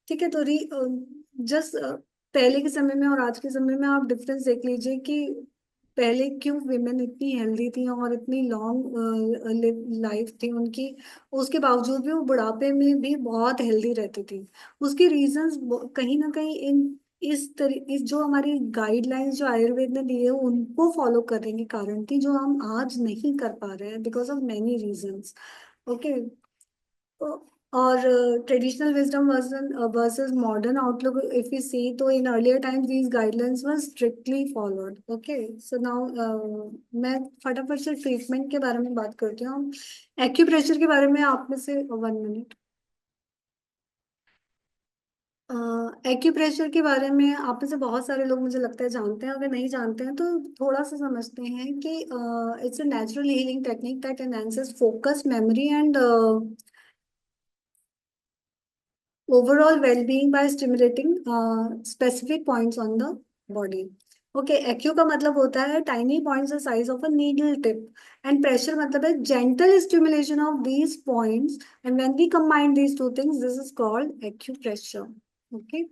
ठीक है, तो जस्ट पहले के समय में और आज के समय में आप डिफरेंस देख लीजिए कि पहले क्यों विमेन इतनी हेल्दी थी और इतनी लॉन्ग लाइफ थी उनकी, उसके बावजूद भी वो बुढ़ापे में भी बहुत हेल्दी रहती थी। उसके रीजंस कहीं ना कहीं इस जो हमारी गाइडलाइंस जो आयुर्वेद ने दी है उनको फॉलो करने के कारण थी, जो हम आज नहीं कर पा रहे हैं because of many reasons. Okay. और traditional wisdom versus modern outlook, if you see, तो in earlier times these guidelines were strictly followed. Okay, so now मैं फटाफट से ट्रीटमेंट के बारे में बात करती हूँ। एक्यूप्रेशर के बारे में आप में से 1 मिनट। एक्यूप्रेशर के बारे में आप में से बहुत सारे लोग मुझे लगता है जानते हैं, अगर नहीं जानते हैं तो थोड़ा सा समझते हैं कि it's a natural healing technique that enhances focus, memory and overall well-being by stimulating specific points on the body. Okay, acu का मतलब होता है tiny points the size of a needle tip, and pressure मतलब है gentle stimulation of these points, and when we combine these two things this is called acupressure. Okay,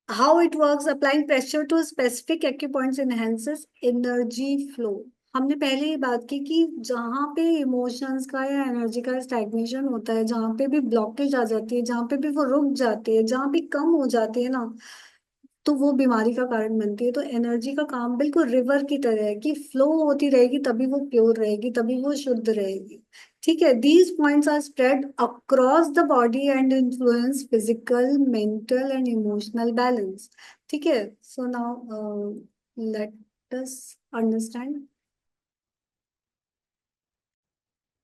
how it works, applying pressure to specific acupoints enhances energy flow. हमने पहले ही बात की कि जहाँ पे emotions का या energy का स्टैग्नेशन होता है, जहाँ पे भी ब्लॉकेज आ जाती है, जहाँ पे भी वो रुक जाती है, जहाँ भी कम हो जाती है ना, तो वो बीमारी का कारण बनती है। तो एनर्जी का काम बिल्कुल रिवर की तरह है कि फ्लो होती रहेगी तभी वो प्योर रहेगी, तभी वो शुद्ध रहेगी। ठीक है, these points are spread across the body and influence physical, mental and emotional balance. ठीक है, so now let us understand.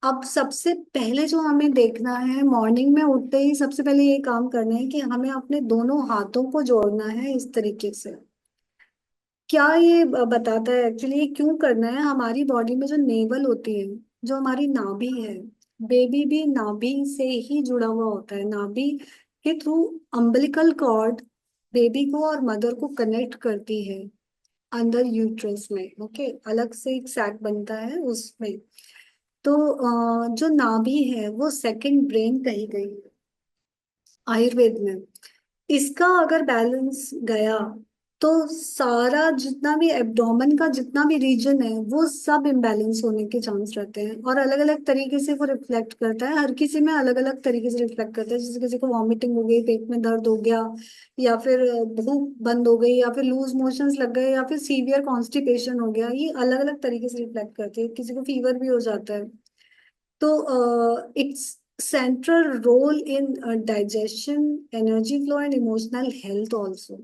अब सबसे पहले जो हमें देखना है, मॉर्निंग में उठते ही सबसे पहले ये काम करना है कि हमें अपने दोनों हाथों को जोड़ना है इस तरीके से। क्या ये बताता है एक्चुअली ये क्यों करना है? हमारी बॉडी में जो नेवल होती है, जो हमारी नाभि है, बेबी भी नाभि से ही जुड़ा हुआ होता है। नाभि के थ्रू अम्बिलिकल कॉर्ड बेबी को और मदर को कनेक्ट करती है अंदर यूट्रस में। ओके, अलग से एक सैक बनता है उसमें। तो जो नाभि है वो सेकंड ब्रेन कही गई है आयुर्वेद में। इसका अगर बैलेंस गया तो सारा जितना भी एब्डोमेन का जितना भी रीजन है वो सब इम्बैलेंस होने के चांस रहते हैं, और अलग अलग तरीके से वो रिफ्लेक्ट करता है। हर किसी में अलग अलग तरीके से रिफ्लेक्ट करता है, जैसे किसी को वॉमिटिंग हो गई, पेट में दर्द हो गया, या फिर भूख बंद हो गई, या फिर लूज मोशंस लग गए, या फिर सीवियर कॉन्स्टिपेशन हो गया। ये अलग अलग तरीके से रिफ्लेक्ट करते हैं, किसी को फीवर भी हो जाता है। तो it's central role in digestion, energy flow and emotional health also.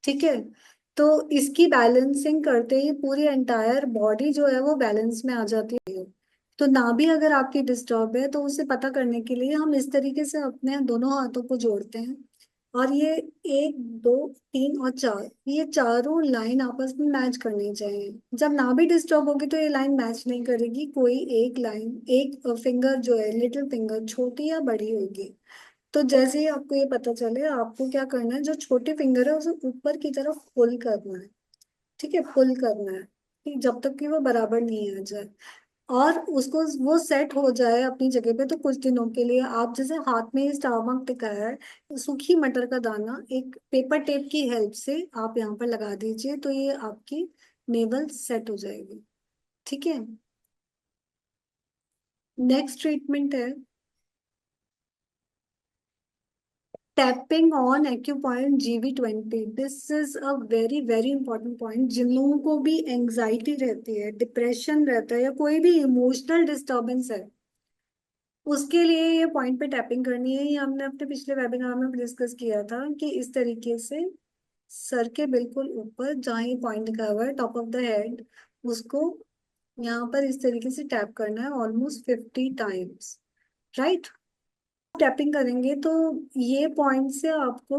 ठीक है, तो इसकी बैलेंसिंग करते ही पूरी एंटायर बॉडी जो है वो बैलेंस में आ जाती है। तो नाभि अगर आपकी डिस्टर्ब है तो उसे पता करने के लिए हम इस तरीके से अपने दोनों हाथों को जोड़ते हैं, और ये 1, 2, 3 और 4, ये चारों लाइन आपस में मैच करनी चाहिए। जब नाभि डिस्टर्ब होगी तो ये लाइन मैच नहीं करेगी, कोई एक लाइन, एक फिंगर जो है, लिटिल फिंगर, छोटी या बड़ी होगी। तो जैसे ही आपको ये पता चले, आपको क्या करना है, जो छोटे फिंगर है उसे ऊपर की तरफ पुल करना है। ठीक है, पुल करना है कि जब तक कि वो बराबर नहीं आ जाए, और उसको वो सेट हो जाए अपनी जगह पे। तो कुछ दिनों के लिए आप जैसे हाथ में स्टारबक टिकाया है, सूखी मटर का दाना एक पेपर टेप की हेल्प से आप यहाँ पर लगा दीजिए, तो ये आपकी नेवल सेट हो जाएगी। ठीक है, नेक्स्ट ट्रीटमेंट है tapping on acupoint GV20। This is a very very important point. जिन लोगों को भी एंग्जाइटी रहती है, डिप्रेशन रहता है, या कोई भी इमोशनल डिस्टर्बेंस है, उसके लिए ये पॉइंट पे टैपिंग करनी है। ये हमने अपने पिछले वेबिनार में डिस्कस किया था कि इस तरीके से सर के बिल्कुल ऊपर जहाँ ये पॉइंट लिखा हुआ है, टॉप ऑफ द हेड, उसको यहाँ पर इस तरीके से टैप करना है ऑलमोस्ट 50 टाइम्स। राइट, टैपिंग करेंगे तो ये पॉइंट से आपको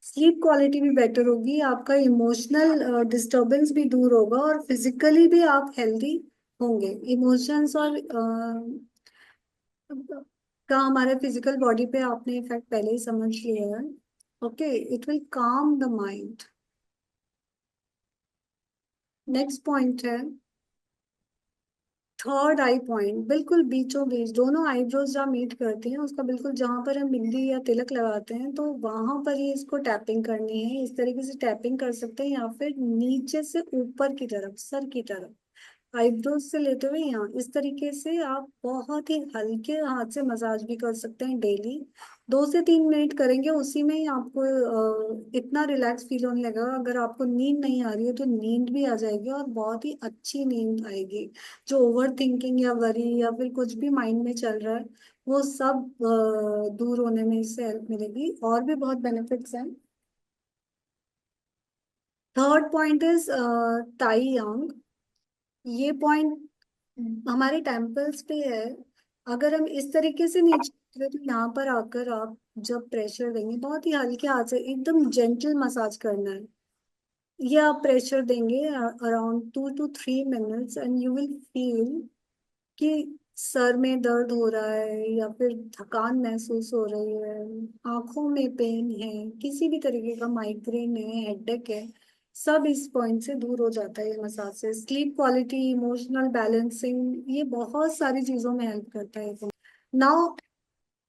स्लीप क्वालिटी भी बेटर होगी, आपका इमोशनल डिस्टरबेंस भी दूर होगा, और फिजिकली भी आप हेल्दी होंगे। इमोशंस और का हमारे फिजिकल बॉडी पे आपने इफेक्ट पहले ही समझ लिया है। ओके, इट विल काम द माइंड। नेक्स्ट पॉइंट है थर्ड आई पॉइंट, बिल्कुल बीचों बीच दोनों आईब्रोज जहाँ मीट करती हैं उसका बिल्कुल जहां पर हम बिंदी या तिलक लगाते हैं, तो वहां पर ही इसको टैपिंग करनी है। इस तरीके से टैपिंग कर सकते हैं, या फिर नीचे से ऊपर की तरफ, सर की तरफ, आईब्रोज से लेते हुए यहाँ, इस तरीके से आप बहुत ही हल्के हाथ से मसाज भी कर सकते हैं डेली। 2 से 3 मिनट करेंगे, उसी में ही आपको इतना रिलैक्स फील होने लगेगा। अगर आपको नींद नहीं आ रही है तो नींद भी आ जाएगी, और बहुत ही अच्छी नींद आएगी। जो ओवर थिंकिंग या वरी या फिर कुछ भी माइंड में चल रहा है, वो सब दूर होने में इससे हेल्प मिलेगी। और भी बहुत बेनिफिट्स हैं। थर्ड पॉइंट इज ताई यांग। ये पॉइंट हमारे टेम्पल्स पे है। अगर हम इस तरीके से नीचे उतरे तो यहाँ पर आकर आप जब प्रेशर देंगे, बहुत ही हल्के हाथ से एकदम जेंटल मसाज करना है। ये आप प्रेशर देंगे around 2 to 3 minutes, and you will feel कि सर में दर्द हो रहा है या फिर थकान महसूस हो रही है, आंखों में पेन है, किसी भी तरीके का माइग्रेन है, हेडेक है, सब इस पॉइंट से दूर हो जाता है ये मसाज से। स्लीप क्वालिटी, इमोशनल बैलेंसिंग, ये बहुत सारी चीजों में हेल्प करता है। नाउ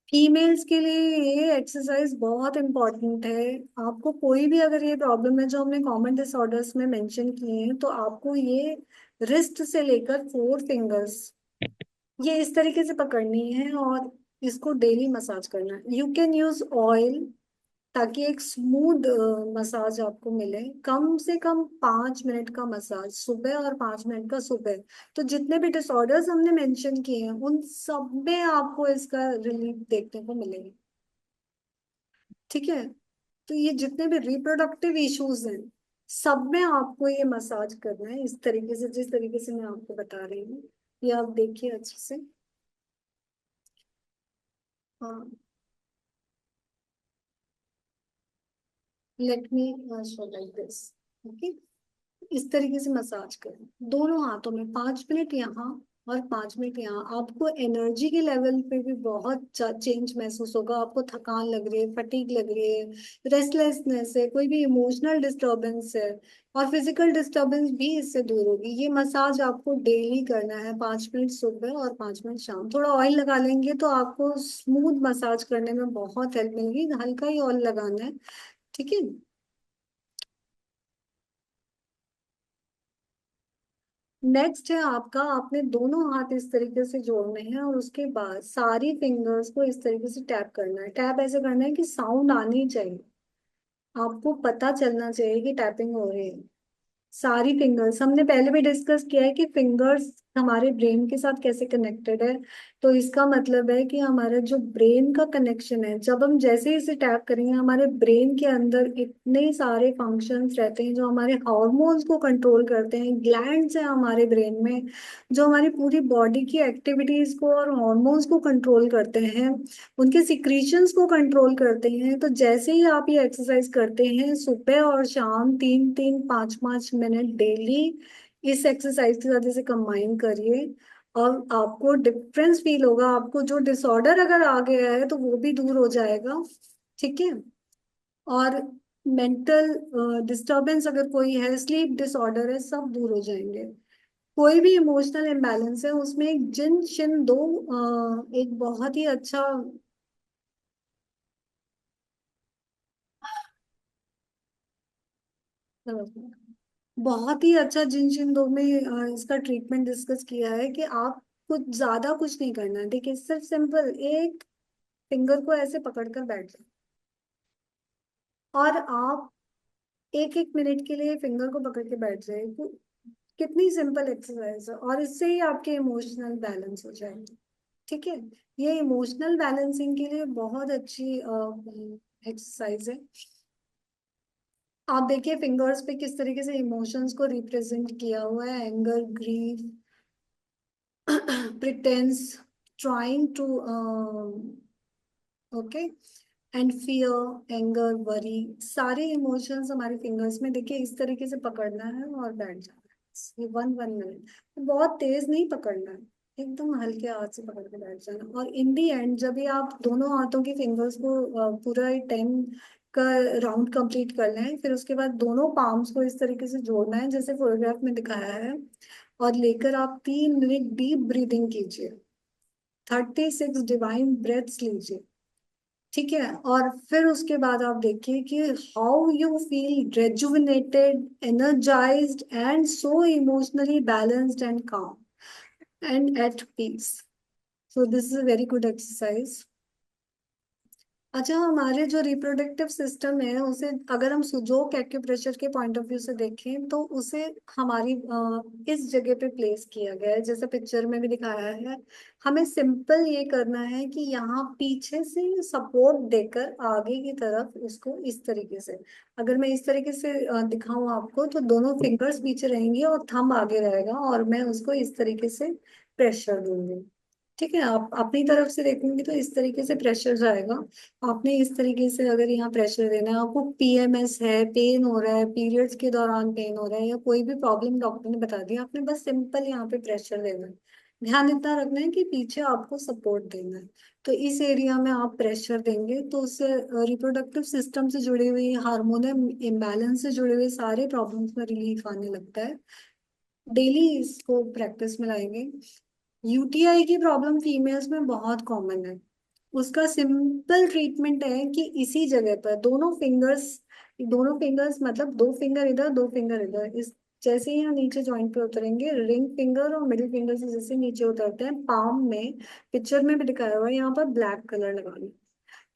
फीमेल्स के लिए ये एक्सरसाइज बहुत इंपॉर्टेंट है। आपको कोई भी अगर ये प्रॉब्लम है जो हमने कॉमन डिसऑर्डर्स में मेंशन किए हैं, तो आपको ये रिस्ट से लेकर 4 फिंगर्स ये इस तरीके से पकड़नी है, और इसको डेली मसाज करना है। यू कैन यूज ऑयल, ताकि एक स्मूथ मसाज आपको मिले। कम से कम 5 मिनट का मसाज सुबह, और 5 मिनट का सुबह। तो जितने भी डिसऑर्डर्स हमने मेंशन किए हैं उन सब में आपको इसका रिलीफ देखने को मिलेगा। ठीक है, तो ये जितने भी रिप्रोडक्टिव इश्यूज हैं, सब में आपको ये मसाज करना है इस तरीके से, जिस तरीके से मैं आपको बता रही हूँ। ये आप देखिए अच्छे से। हाँ, let me show like this. Okay, इस तरीके से मसाज करें दोनों हाथों में, 5 मिनट यहाँ और 5 मिनट यहाँ। आपको एनर्जी के लेवल पे भी बहुत चेंज महसूस होगा। आपको थकान लग रही है, फटीग लग रही है, रेस्टलेसनेस है, कोई भी इमोशनल डिस्टरबेंस है, और फिजिकल डिस्टरबेंस भी इससे दूर होगी। ये मसाज आपको डेली करना है, 5 मिनट सुबह और 5 मिनट शाम। थोड़ा ऑयल लगा लेंगे तो आपको स्मूथ मसाज करने में बहुत हेल्प मिलेगी। हल्का ही ऑयल लगाना है, ठीक है। नेक्स्ट है आपका, आपने दोनों हाथ इस तरीके से जोड़ने हैं, और उसके बाद सारी फिंगर्स को इस तरीके से टैप करना है। टैप ऐसे करना है कि साउंड आनी चाहिए, आपको पता चलना चाहिए कि टैपिंग हो रही है। सारी फिंगर्स, हमने पहले भी डिस्कस किया है कि फिंगर्स हमारे ब्रेन के साथ कैसे कनेक्टेड है। तो इसका मतलब है कि हमारा जो ब्रेन का कनेक्शन है, जब हम जैसे ही इसे टैप करेंगे, हमारे ब्रेन के अंदर इतने सारे फंक्शंस रहते हैं जो हमारे हार्मोन्स को कंट्रोल करते हैं। ग्लैंड्स हैं हमारे ब्रेन में जो हमारी पूरी बॉडी की एक्टिविटीज को और हार्मोन्स को कंट्रोल करते हैं, उनके सिक्रीशंस को कंट्रोल करते हैं। तो जैसे ही आप ये एक्सरसाइज करते हैं सुबह और शाम, 3-3, 5-5 मिनट डेली, इस एक्सरसाइज के साथ इसे कंबाइन करिए, और आपको डिफरेंस फील होगा। आपको जो डिसऑर्डर अगर आ गया है तो वो भी दूर हो जाएगा, ठीक है। और मेंटल डिस्टरबेंस अगर कोई है, स्लीप डिसऑर्डर है, सब दूर हो जाएंगे। कोई भी इमोशनल इम्बैलेंस है उसमें एक जिन शिन दो एक बहुत ही अच्छा बहुत ही अच्छा जिन दो में इसका ट्रीटमेंट डिस्कस किया है कि आप कुछ ज्यादा कुछ नहीं करना है। देखिए, सिर्फ सिंपल एक फिंगर को ऐसे पकड़कर बैठ जाए, और आप 1-1 मिनट के लिए फिंगर को पकड़ के बैठ जाए। तो कितनी सिंपल एक्सरसाइज है, और इससे ही आपके इमोशनल बैलेंस हो जाएंगे, ठीक है। ये इमोशनल बैलेंसिंग के लिए बहुत अच्छी एक्सरसाइज है। आप देखिए फिंगर्स पे किस तरीके से इमोशंस को रिप्रेजेंट किया हुआ है: anger, grief, pretence, trying to, okay, and fear, anger, worry, सारे इमोशंस हमारे फिंगर्स में देखिए इस तरीके से पकड़ना है और बैठ जाना है। ये 1 1 मिनट, बहुत तेज नहीं पकड़ना है, एकदम हल्के हाथ से पकड़ के बैठ जाना। और इन दी एंड जब भी आप दोनों हाथों के फिंगर्स को पूरा 10 का राउंड कंप्लीट करना है, फिर उसके बाद दोनों पाम्स को इस तरीके से जोड़ना है जैसे फोटोग्राफ में दिखाया है, और लेकर आप 3 मिनट डीप ब्रीदिंग कीजिए, 36 डिवाइन ब्रेथ्स लीजिए। ठीक है, और फिर उसके बाद आप देखिए कि how you feel rejuvenated, energised and so emotionally balanced and calm and at peace. So this is a very good exercise. अच्छा, हमारे जो रिप्रोडक्टिव सिस्टम है उसे अगर हम सुजोक एक्यूप्रेशर के पॉइंट ऑफ व्यू से देखें तो उसे हमारी इस जगह पे प्लेस किया गया है जैसे पिक्चर में भी दिखाया है। हमें सिंपल ये करना है कि यहाँ पीछे से सपोर्ट देकर आगे की तरफ उसको इस तरीके से, अगर मैं इस तरीके से दिखाऊं आपको तो दोनों फिंगर्स पीछे रहेंगी और थंब आगे रहेगा और मैं उसको इस तरीके से प्रेशर दूंगी। ठीक है, आप अपनी तरफ से देखेंगे तो इस तरीके से प्रेशर जाएगा। आपने इस तरीके से अगर यहाँ प्रेशर देना है, आपको पीएमएस है, पेन हो रहा है, पीरियड्स के दौरान पेन हो रहा है या कोई भी प्रॉब्लम डॉक्टर ने बता दिया, आपने बस सिंपल यहाँ पे प्रेशर देना है। ध्यान इतना रखना है कि पीछे आपको सपोर्ट देना है। तो इस एरिया में आप प्रेशर देंगे तो उससे रिप्रोडक्टिव सिस्टम से जुड़ी हुई, हार्मोनल इम्बैलेंस से जुड़े हुए सारे प्रॉब्लम्स में रिलीफ आने लगता है। डेली इसको प्रैक्टिस में लाएंगे। यूटीआई की प्रॉब्लम फीमेल्स में बहुत कॉमन है। उसका सिंपल ट्रीटमेंट है कि इसी जगह पर दोनों फिंगर्स मतलब 2 फिंगर इधर 2 फिंगर इधर, इस जैसे ही हम नीचे जॉइंट पे उतरेंगे, रिंग फिंगर और मिडिल फिंगर से जैसे नीचे उतरते हैं पाम में, पिक्चर में भी दिखाया हुआ है, यहाँ पर ब्लैक कलर लगा लो।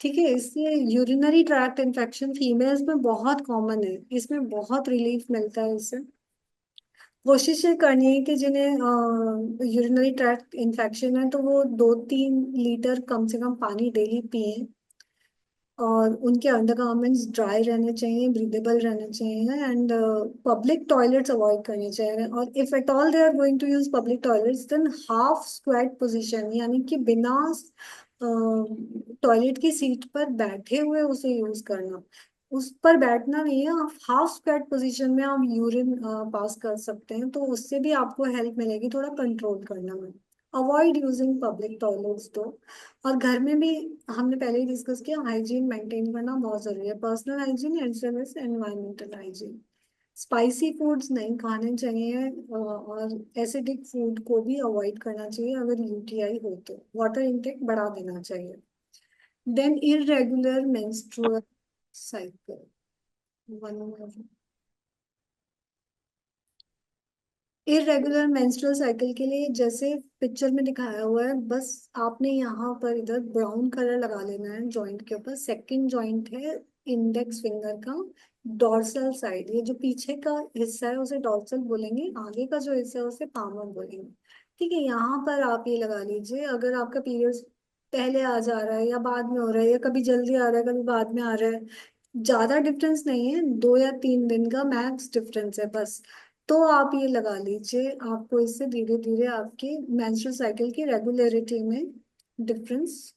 ठीक है, इससे यूरिनरी ट्रैक्ट इन्फेक्शन फीमेल्स में बहुत कॉमन है, इसमें बहुत रिलीफ मिलता है इससे। कोशिश ये करनी है कि जिन्हें यूरिनरी ट्रैक्ट इन्फेक्शन है तो वो 2 3 लीटर कम से कम पानी डेली पिए, और उनके अंडरगारमेंट्स ड्राई रहने चाहिए, ब्रीदेबल रहने चाहिए, एंड पब्लिक टॉयलेट्स अवॉइड करने चाहिए। और if at all they are going to use public toilets then half squat position, यानी कि बिना टॉयलेट की सीट पर बैठे हुए उसे यूज करना। उस पर बैठना नहीं है, आप हाफ स्क्वाट पोजीशन में आप यूरिन पास कर सकते हैं, तो उससे भी आपको हेल्प मिलेगी थोड़ा कंट्रोल करना में। अवॉइड यूजिंग पब्लिक टॉयलेट्स तो। और घर में भी हमने पहले ही डिस्कस किया, हाइजीन मेंटेन करना बहुत जरूरी है, personal hygiene as well as environmental hygiene. Spicy foods नहीं खाने चाहिए, और एसिडिक फूड को भी अवॉइड करना चाहिए। अगर यूटीआई हो तो वाटर इनटेक बढ़ा देना चाहिए। Then irregular menstrual cycle, one irregular menstrual cycle के लिए जैसे पिक्चर में दिखाया हुआ है, बस आपने यहाँ पर इधर ब्राउन कलर लगा लेना है जॉइंट के ऊपर। सेकंड जॉइंट है इंडेक्स फिंगर का डॉर्सल साइड, ये जो पीछे का हिस्सा है उसे डॉर्सल बोलेंगे, आगे का जो हिस्सा है उसे पामर बोलेंगे। ठीक है, यहाँ पर आप ये लगा लीजिए। अगर आपका पीरियड्स पहले आ जा रहा है या बाद में हो रहा है या कभी जल्दी आ रहा है कभी बाद में आ रहा है, ज्यादा डिफरेंस नहीं है, 2 या 3 दिन का मैक्स डिफरेंस है बस, तो आप ये लगा लीजिए। आपको इससे धीरे धीरे आपकी मेंस्ट्रुअल साइकिल की रेगुलरिटी में डिफरेंस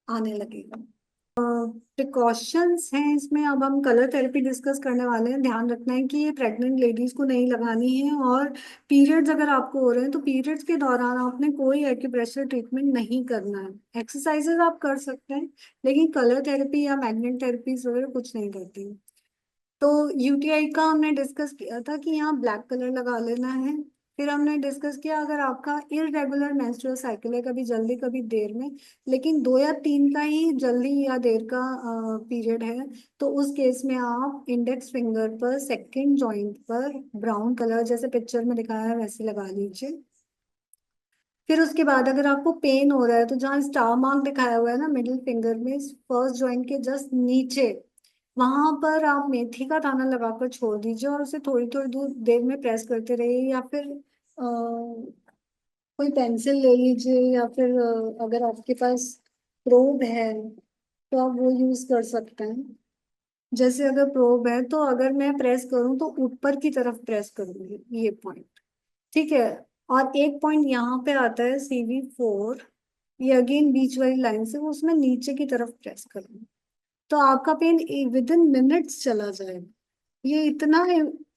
आने लगेगा। प्रिकॉशंस हैं इसमें। अब हम कलर थेरेपी डिस्कस करने वाले हैं। ध्यान रखना है कि ये प्रेग्नेंट लेडीज को नहीं लगानी है, और पीरियड्स अगर आपको हो रहे हैं तो पीरियड्स के दौरान आपने कोई एक्यूप्रेशर ट्रीटमेंट नहीं करना है। एक्सरसाइजेस आप कर सकते हैं लेकिन कलर थेरेपी या मैग्नेट थेरेपीज वगैरह कुछ नहीं करती। तो यूटीआई का हमने डिस्कस किया था कि यहाँ ब्लैक कलर लगा लेना है। फिर हमने डिस्कस किया अगर आपका इरेगुलर मेंस्ट्रुअल साइकिल है, कभी जल्दी कभी देर में, लेकिन 2 या 3 का ही जल्दी या देर का पीरियड है, तो उस केस में आप इंडेक्स फिंगर पर सेकंड जॉइंट पर ब्राउन कलर जैसे पिक्चर में दिखाया है वैसे लगा लीजिए। फिर उसके बाद अगर आपको पेन हो रहा है तो जहाँ स्टार मार्क दिखाया हुआ है ना मिडिल फिंगर में, फर्स्ट जॉइंट के जस्ट नीचे, वहां पर आप मेथी का दाना लगाकर छोड़ दीजिए और उसे थोड़ी थोड़ी दूर देर में प्रेस करते रहिए, या फिर कोई पेंसिल ले लीजिए, या फिर अगर आपके पास प्रोब है तो आप वो यूज कर सकते हैं। जैसे अगर प्रोब है तो अगर मैं प्रेस करूं तो ऊपर की तरफ प्रेस करूंगी, ये पॉइंट। ठीक है, और एक पॉइंट यहाँ पे आता है CV4, ये अगेन बीच वाली लाइन से वो उसमें नीचे की तरफ प्रेस करूंगी। तो आपका पेन विद इन मिनट्स चला जाएगा। ये इतना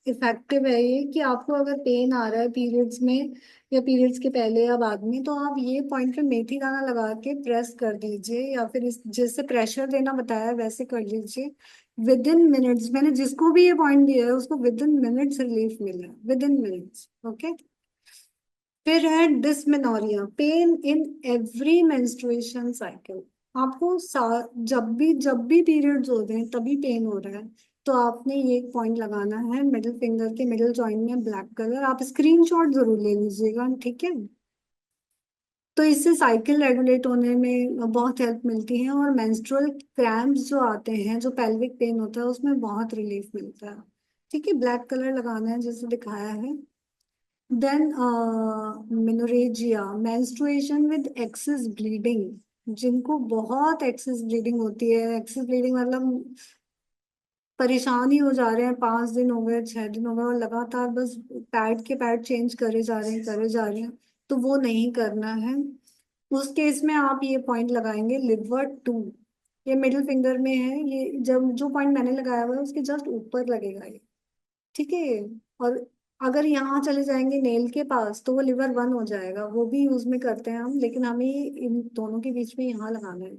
इफेक्टिव है ये, कि आपको अगर पेन आ रहा है पीरियड्स में या पीरियड्स के पहले या बाद में, तो आप ये पॉइंट पे मेथी दाना लगा के प्रेस कर दीजिए, या फिर इस जैसे प्रेशर देना बताया वैसे कर लीजिए। विद इन मिनट्स, मैंने जिसको भी ये पॉइंट दिया है उसको विद इन मिनट्स रिलीफ मिला है, विद इन मिनट्स। ओके। फिर है dysmenorrhoea, pain in every menstruation cycle. आपको जब भी पीरियड्स होते हैं तभी पेन हो रहा है, तो आपने ये पॉइंट लगाना है मिडिल फिंगर के मिडिल जॉइंट में, ब्लैक कलर। आप स्क्रीनशॉट जरूर ले लीजिएगा, ठीक है। तो इससे साइकिल रेगुलेट होने में बहुत हेल्प मिलती है, और मेंस्ट्रुअल क्रैम्प्स जो आते हैं, जो पेल्विक पेन होता है, उसमें बहुत रिलीफ मिलता है। ठीक है, ब्लैक कलर लगाना है जैसे दिखाया है। Then menorrhagia, menstruation with excess bleeding. जिनको बहुत एक्सेस ब्लीडिंग होती है, एक्सेस ब्लीडिंग मतलब परेशान ही हो जा रहे हैं, 5 दिन हो गए, 6 दिन हो गए, और लगातार बस पैड के पैड चेंज करे जा रहे हैं, करे जा रहे हैं, तो वो नहीं करना है। उस केस में आप ये पॉइंट लगाएंगे लिवर 2। ये मिडिल फिंगर में है, ये जब जो पॉइंट मैंने लगाया हुआ है उसके जस्ट ऊपर लगेगा ये। ठीक है। और अगर यहाँ चले जाएंगे नेल के पास तो वो लिवर 1 हो जाएगा, वो भी यूज में करते हैं हम, लेकिन हमें इन दोनों के बीच में यहाँ लगाना है।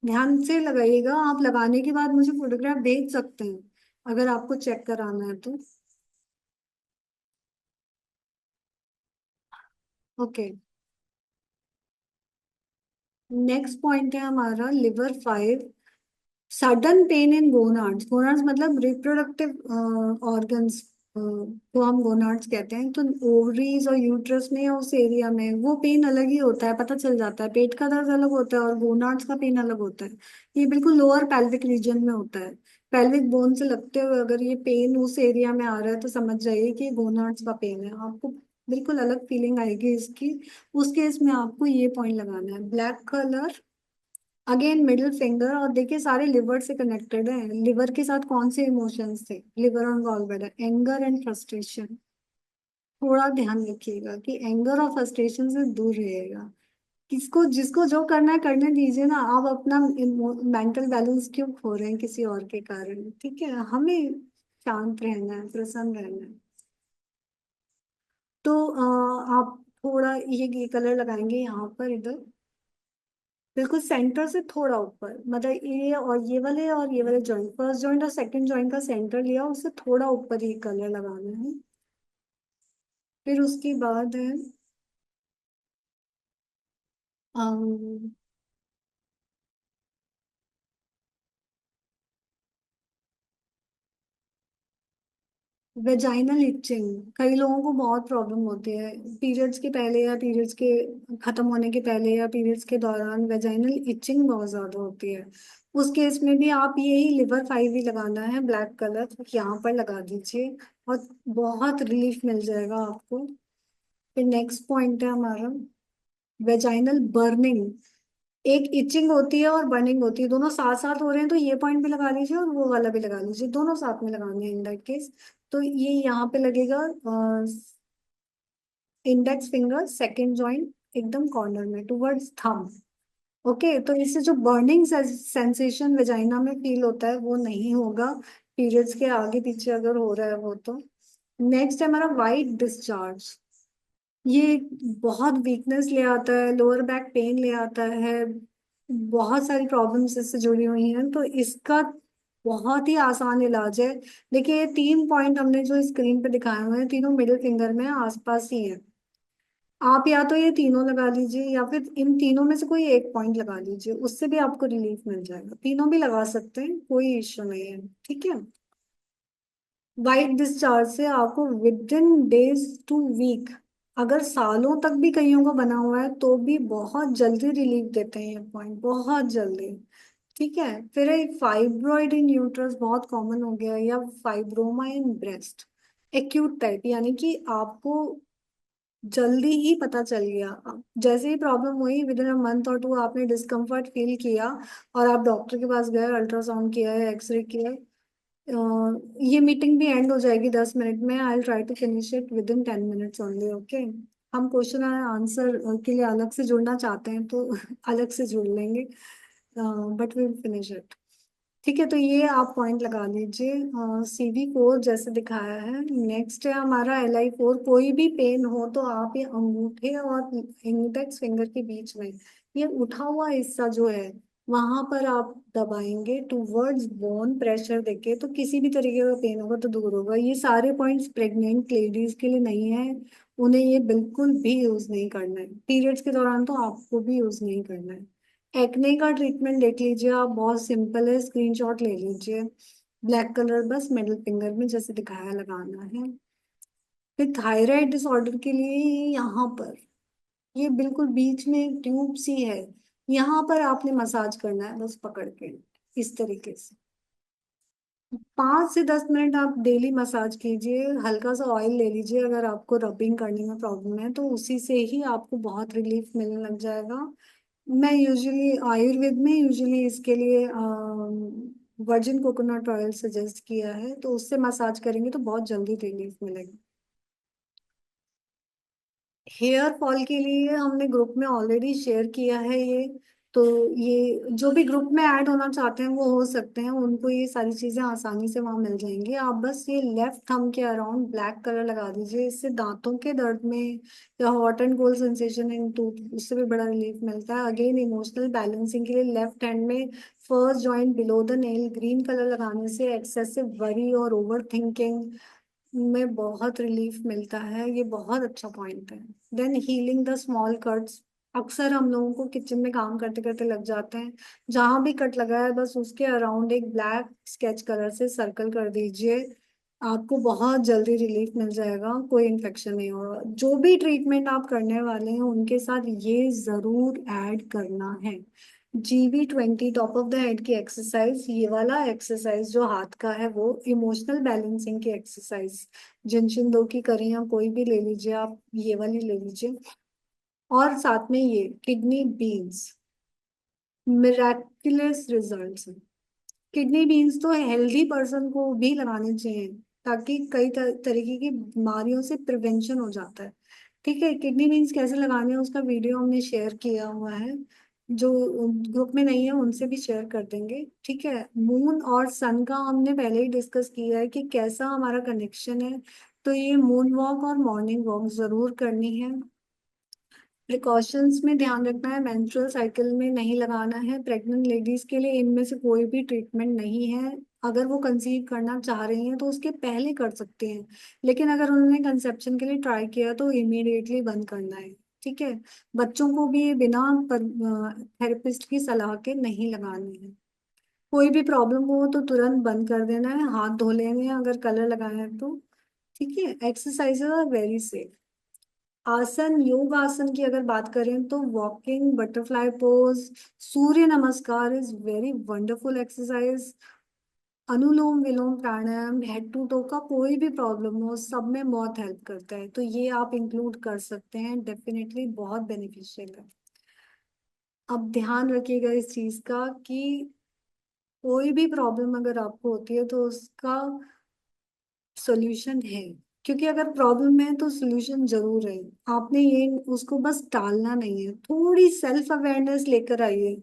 ध्यान से लगाइएगा, आप लगाने के बाद मुझे फोटोग्राफ भेज सकते हैं अगर आपको चेक कराना है तो। ओके। नेक्स्ट पॉइंट है हमारा liver 5, sudden pain in gonads. Gonads मतलब रिप्रोडक्टिव ऑर्गन्स को हम गोनाड्स कहते हैं। तो ओवरीज और यूट्रस में या उस एरिया में वो पेन अलग ही होता है, पता चल जाता है। पेट का दर्द अलग होता है और गोनाड्स का पेन अलग होता है। ये बिल्कुल लोअर पेल्विक रीजन में होता है। पेल्विक बोन से लगते हुए अगर ये पेन उस एरिया में आ रहा है तो समझ जाइए कि गोनाड्स का पेन है। आपको बिल्कुल अलग फीलिंग आएगी इसकी। उस केस में आपको ये पॉइंट लगाना है, black colour, again middle finger. और देखिए सारे लिवर से कनेक्टेड है। लिवर के साथ कौन से इमोशंस थे, लिवर और gall bladder, anger and frustration. थोड़ा ध्यान रखिएगा कि एंगर और फ्रस्ट्रेशन से दूर रहिएगा। किसको जिसको जो करना है करने दीजिए ना। आप अपना मेंटल बैलेंस क्यों खो रहे हैं किसी और के कारण, ठीक है। हमें शांत रहना है, प्रसन्न रहना है। तो आप थोड़ा ये कलर लगाएंगे यहाँ पर, इधर बिल्कुल सेंटर से थोड़ा ऊपर, मतलब ये वाले जॉइंट, फर्स्ट जॉइंट और सेकंड जॉइंट का सेंटर लिया, उससे थोड़ा ऊपर ये कलर लगाना है। फिर उसके बाद है वेजाइनल इचिंग। कई लोगों को बहुत प्रॉब्लम होती है पीरियड्स के पहले या पीरियड्स के खत्म होने के पहले या पीरियड्स के दौरान, वेजाइनल इचिंग बहुत ज्यादा होती है। उस केस में भी आप यही लिवर 5 ही लगाना है, ब्लैक कलर यहाँ पर लगा दीजिए, और बहुत रिलीफ मिल जाएगा आपको। फिर नेक्स्ट पॉइंट है हमारा वेजाइनल बर्निंग। एक इचिंग होती है और बर्निंग होती है, दोनों साथ साथ हो रहे हैं, तो ये पॉइंट भी लगा लीजिए और वो वाला भी लगा लीजिए, दोनों साथ में लगाने हैं इन दैट केस। तो ये यहाँ पे लगेगा, इंडेक्स फिंगर सेकंड जॉइंट एकदम कॉर्नर में टुवर्ड्स थंब। ओके। तो इससे जो बर्निंग सेंसेशन वेजाइना में फील होता है वो नहीं होगा, पीरियड्स के आगे पीछे अगर हो रहा है वो तो। नेक्स्ट है हमारा वाइट डिस्चार्ज। ये बहुत वीकनेस ले आता है, लोअर बैक पेन ले आता है, बहुत सारी प्रॉब्लम्स इससे जुड़ी हुई हैं, तो इसका बहुत ही आसान इलाज है। देखिए ये 3 पॉइंट हमने जो स्क्रीन पे दिखाए हुए हैं, तीनों मिडिल फिंगर में आसपास ही है। आप या तो ये तीनों लगा लीजिए या फिर इन तीनों में से कोई एक पॉइंट लगा लीजिए, उससे भी आपको रिलीफ मिल जाएगा। तीनों भी लगा सकते हैं, कोई इश्यू नहीं है, ठीक है। वाइट डिस्चार्ज से आपको within days to week, अगर सालों तक भी कईयों को बना हुआ है तो भी बहुत जल्दी रिलीफ देते हैं ये पॉइंट, बहुत जल्दी। ठीक है। फिर एक फाइब्रॉइड इन यूट्रस बहुत कॉमन हो गया, या fibroma in breast, acute type, यानी कि आपको जल्दी ही पता चल गया। जैसे ही प्रॉब्लम हुई विद इन अ मंथ और 2 आपने डिस्कम्फर्ट फील किया और आप डॉक्टर के पास गए, अल्ट्रासाउंड किया है, एक्सरे किया है। ये मीटिंग भी एंड हो जाएगी 10 मिनट में। I try to finish it within 10 minutes only. Okay. हम क्वेश्चन एंड आंसर के लिए अलग से जुड़ना चाहते हैं तो अलग से जुड़ लेंगे, but we will finish it. ठीक है, तो ये आप पॉइंट लगा लीजिए। CV4 जैसे दिखाया है। नेक्स्ट है हमारा LI4। कोई भी पेन हो तो आप ये अंगूठे और इंडेक्स फिंगर के बीच में ये उठा हुआ हिस्सा जो है वहां पर आप दबाएंगे टूवर्ड्स बोन, प्रेशर देके, तो किसी भी तरीके का पेन होगा तो दूर होगा। ये सारे पॉइंट्स प्रेग्नेंट लेडीज के लिए नहीं है, उन्हें ये बिल्कुल भी यूज नहीं करना है। पीरियड्स के दौरान तो आपको भी यूज नहीं करना है। एक्ने का ट्रीटमेंट देख लीजिए आप, बहुत सिंपल है, स्क्रीनशॉट ले लीजिए। ब्लैक कलर बस मिडिल फिंगर में जैसे दिखाया लगाना है। फिर थायराइड डिसऑर्डर के लिए यहाँ पर ये बिल्कुल बीच में एक ट्यूब सी है, यहाँ पर आपने मसाज करना है बस पकड़ के, इस तरीके से 5 से 10 मिनट आप डेली मसाज कीजिए। हल्का सा ऑयल ले लीजिए, अगर आपको रबिंग करने में प्रॉब्लम है तो उसी से ही आपको बहुत रिलीफ मिलने लग जाएगा। मैं यूजुअली आयुर्वेद में यूजुअली इसके लिए वर्जिन कोकोनट ऑयल सजेस्ट किया है, तो उससे मसाज करेंगे तो बहुत जल्दी रिलीफ मिलेगा। हेयर फॉल के लिए हमने ग्रुप में ऑलरेडी शेयर किया है ये, तो ये जो भी ग्रुप में ऐड होना चाहते हैं वो हो सकते हैं, उनको ये सारी चीजें आसानी से वहां मिल जाएंगी। आप बस ये लेफ्ट थंब के अराउंड ब्लैक कलर लगा दीजिए, इससे दांतों के दर्द में या hot and cold sensation in tooth, उससे भी बड़ा रिलीफ मिलता है। अगेन इमोशनल बैलेंसिंग के लिए लेफ्ट हैंड में first joint below the nail green colour लगाने से एक्सेसिव वरी और ओवर थिंकिंग में बहुत रिलीफ मिलता है। ये बहुत अच्छा पॉइंट है। Then healing the small cuts, अक्सर हम लोगों को किचन में काम करते करते लग जाते हैं, जहां भी कट लगा है बस उसके अराउंड एक ब्लैक स्केच कलर से सर्कल कर दीजिए, आपको बहुत जल्दी रिलीफ मिल जाएगा, कोई इन्फेक्शन नहीं होगा। जो भी ट्रीटमेंट आप करने वाले हैं उनके साथ ये जरूर ऐड करना है। GB20 top of the head की एक्सरसाइज, ये वाला एक्सरसाइज जो हाथ का है वो इमोशनल बैलेंसिंग की एक्सरसाइज, जिनशिन दो की करें या कोई भी ले लीजिए आप, ये वाली ले लीजिए। और साथ में ये kidney beans, miraculous results. Kidney beans तो हेल्दी पर्सन को भी लगाने चाहिए, ताकि कई तरीके की बीमारियों से प्रिवेंशन हो जाता है। ठीक है, किडनी बीन्स कैसे लगाने हैं उसका वीडियो हमने शेयर किया हुआ है, जो ग्रुप में नहीं है उनसे भी शेयर कर देंगे। ठीक है, मून और सन का हमने पहले ही डिस्कस किया है कि कैसा हमारा कनेक्शन है, तो ये मून वॉक और मॉर्निंग वॉक जरूर करनी है। प्रिकॉशंस में ध्यान रखना है, मेंस्ट्रुअल साइकिल में नहीं लगाना है। प्रेग्नेंट लेडीज के लिए इनमें से कोई भी ट्रीटमेंट नहीं है। अगर वो कंसीव करना चाह रही हैं तो उसके पहले कर सकते हैं, लेकिन अगर उन्होंने कंसेप्शन के लिए ट्राई किया तो इमीडिएटली बंद करना है। ठीक है, बच्चों को भी ये बिना थेरेपिस्ट की सलाह के नहीं लगानी है। कोई भी प्रॉब्लम हो तो तुरंत बंद कर देना है, हाथ धो लेने हैं अगर कलर लगाए हैं तो। ठीक है, एक्सरसाइजेज आर वेरी सेफ। आसन, योग आसन की अगर बात करें तो walking, butterfly pose, Surya Namaskar is very wonderful exercise. Anulom Vilom Pranayam, head to toe का कोई भी प्रॉब्लम हो सब में बहुत हेल्प करता है, तो ये आप इंक्लूड कर सकते हैं, डेफिनेटली बहुत बेनिफिशियल है। अब ध्यान रखिएगा इस चीज का कि कोई भी प्रॉब्लम अगर आपको होती है तो उसका सॉल्यूशन है, क्योंकि अगर प्रॉब्लम है तो सॉल्यूशन जरूर है। आपने ये उसको बस टालना नहीं है, थोड़ी सेल्फ अवेयरनेस लेकर आइए,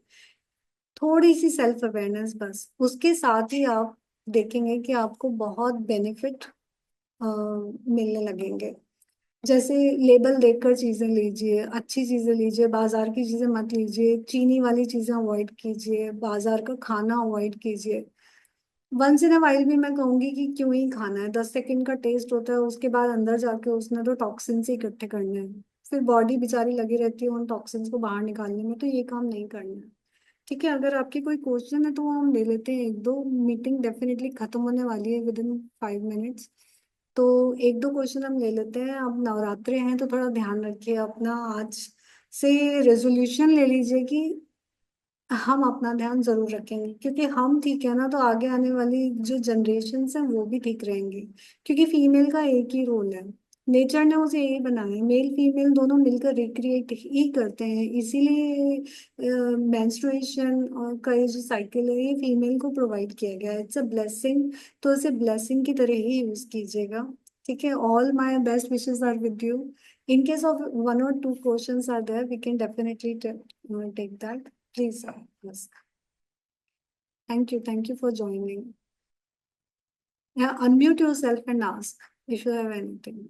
थोड़ी सी सेल्फ अवेयरनेस बस, उसके साथ ही आप देखेंगे कि आपको बहुत बेनिफिट मिलने लगेंगे। जैसे लेबल देखकर चीजें लीजिए, अच्छी चीजें लीजिए, बाजार की चीजें मत लीजिए, चीनी वाली चीजें अवॉइड कीजिए, बाजार का खाना अवॉइड कीजिए। वंस इन अ वाइल भी मैं कहूंगी कि क्यों ही खाना है, 10 सेकंड का टेस्ट होता है, उसके बाद अंदर जाके उसने तो टॉक्सिन से इकट्ठे करने हैं, फिर बॉडी बेचारी लगी रहती है उन टॉक्सिन्स को बाहर निकालने में, तो ये काम नहीं करना है। ठीक है, अगर आपकी कोई क्वेश्चन है तो वो हम ले लेते हैं, एक दो, मीटिंग डेफिनेटली खत्म होने वाली है विद इन 5 मिनट्स, तो एक दो क्वेश्चन हम ले लेते हैं। अब नवरात्रे हैं तो थोड़ा ध्यान रखिए अपना, आज से रेजोल्यूशन ले लीजिए कि हम अपना ध्यान जरूर रखेंगे, क्योंकि हम ठीक है ना तो आगे आने वाली जो जनरेशन है वो भी ठीक रहेंगी। क्योंकि फीमेल का एक ही रोल है, नेचर ने उसे यही बनाया है, मेल फीमेल दोनों मिलकर रिक्रिएट ही करते हैं, इसीलिए मेंस्ट्रुएशन और का ये जो साइकिल है ये फीमेल को प्रोवाइड किया गया है, इट्स अ ब्लेसिंग, तो इसे ब्लेसिंग की तरह ही यूज कीजिएगा। ठीक है, all my best wishes are with you. In case of one or two questions are there, we can definitely take that. Please ask. Thank you for joining. Yeah, unmute yourself and ask if you have anything.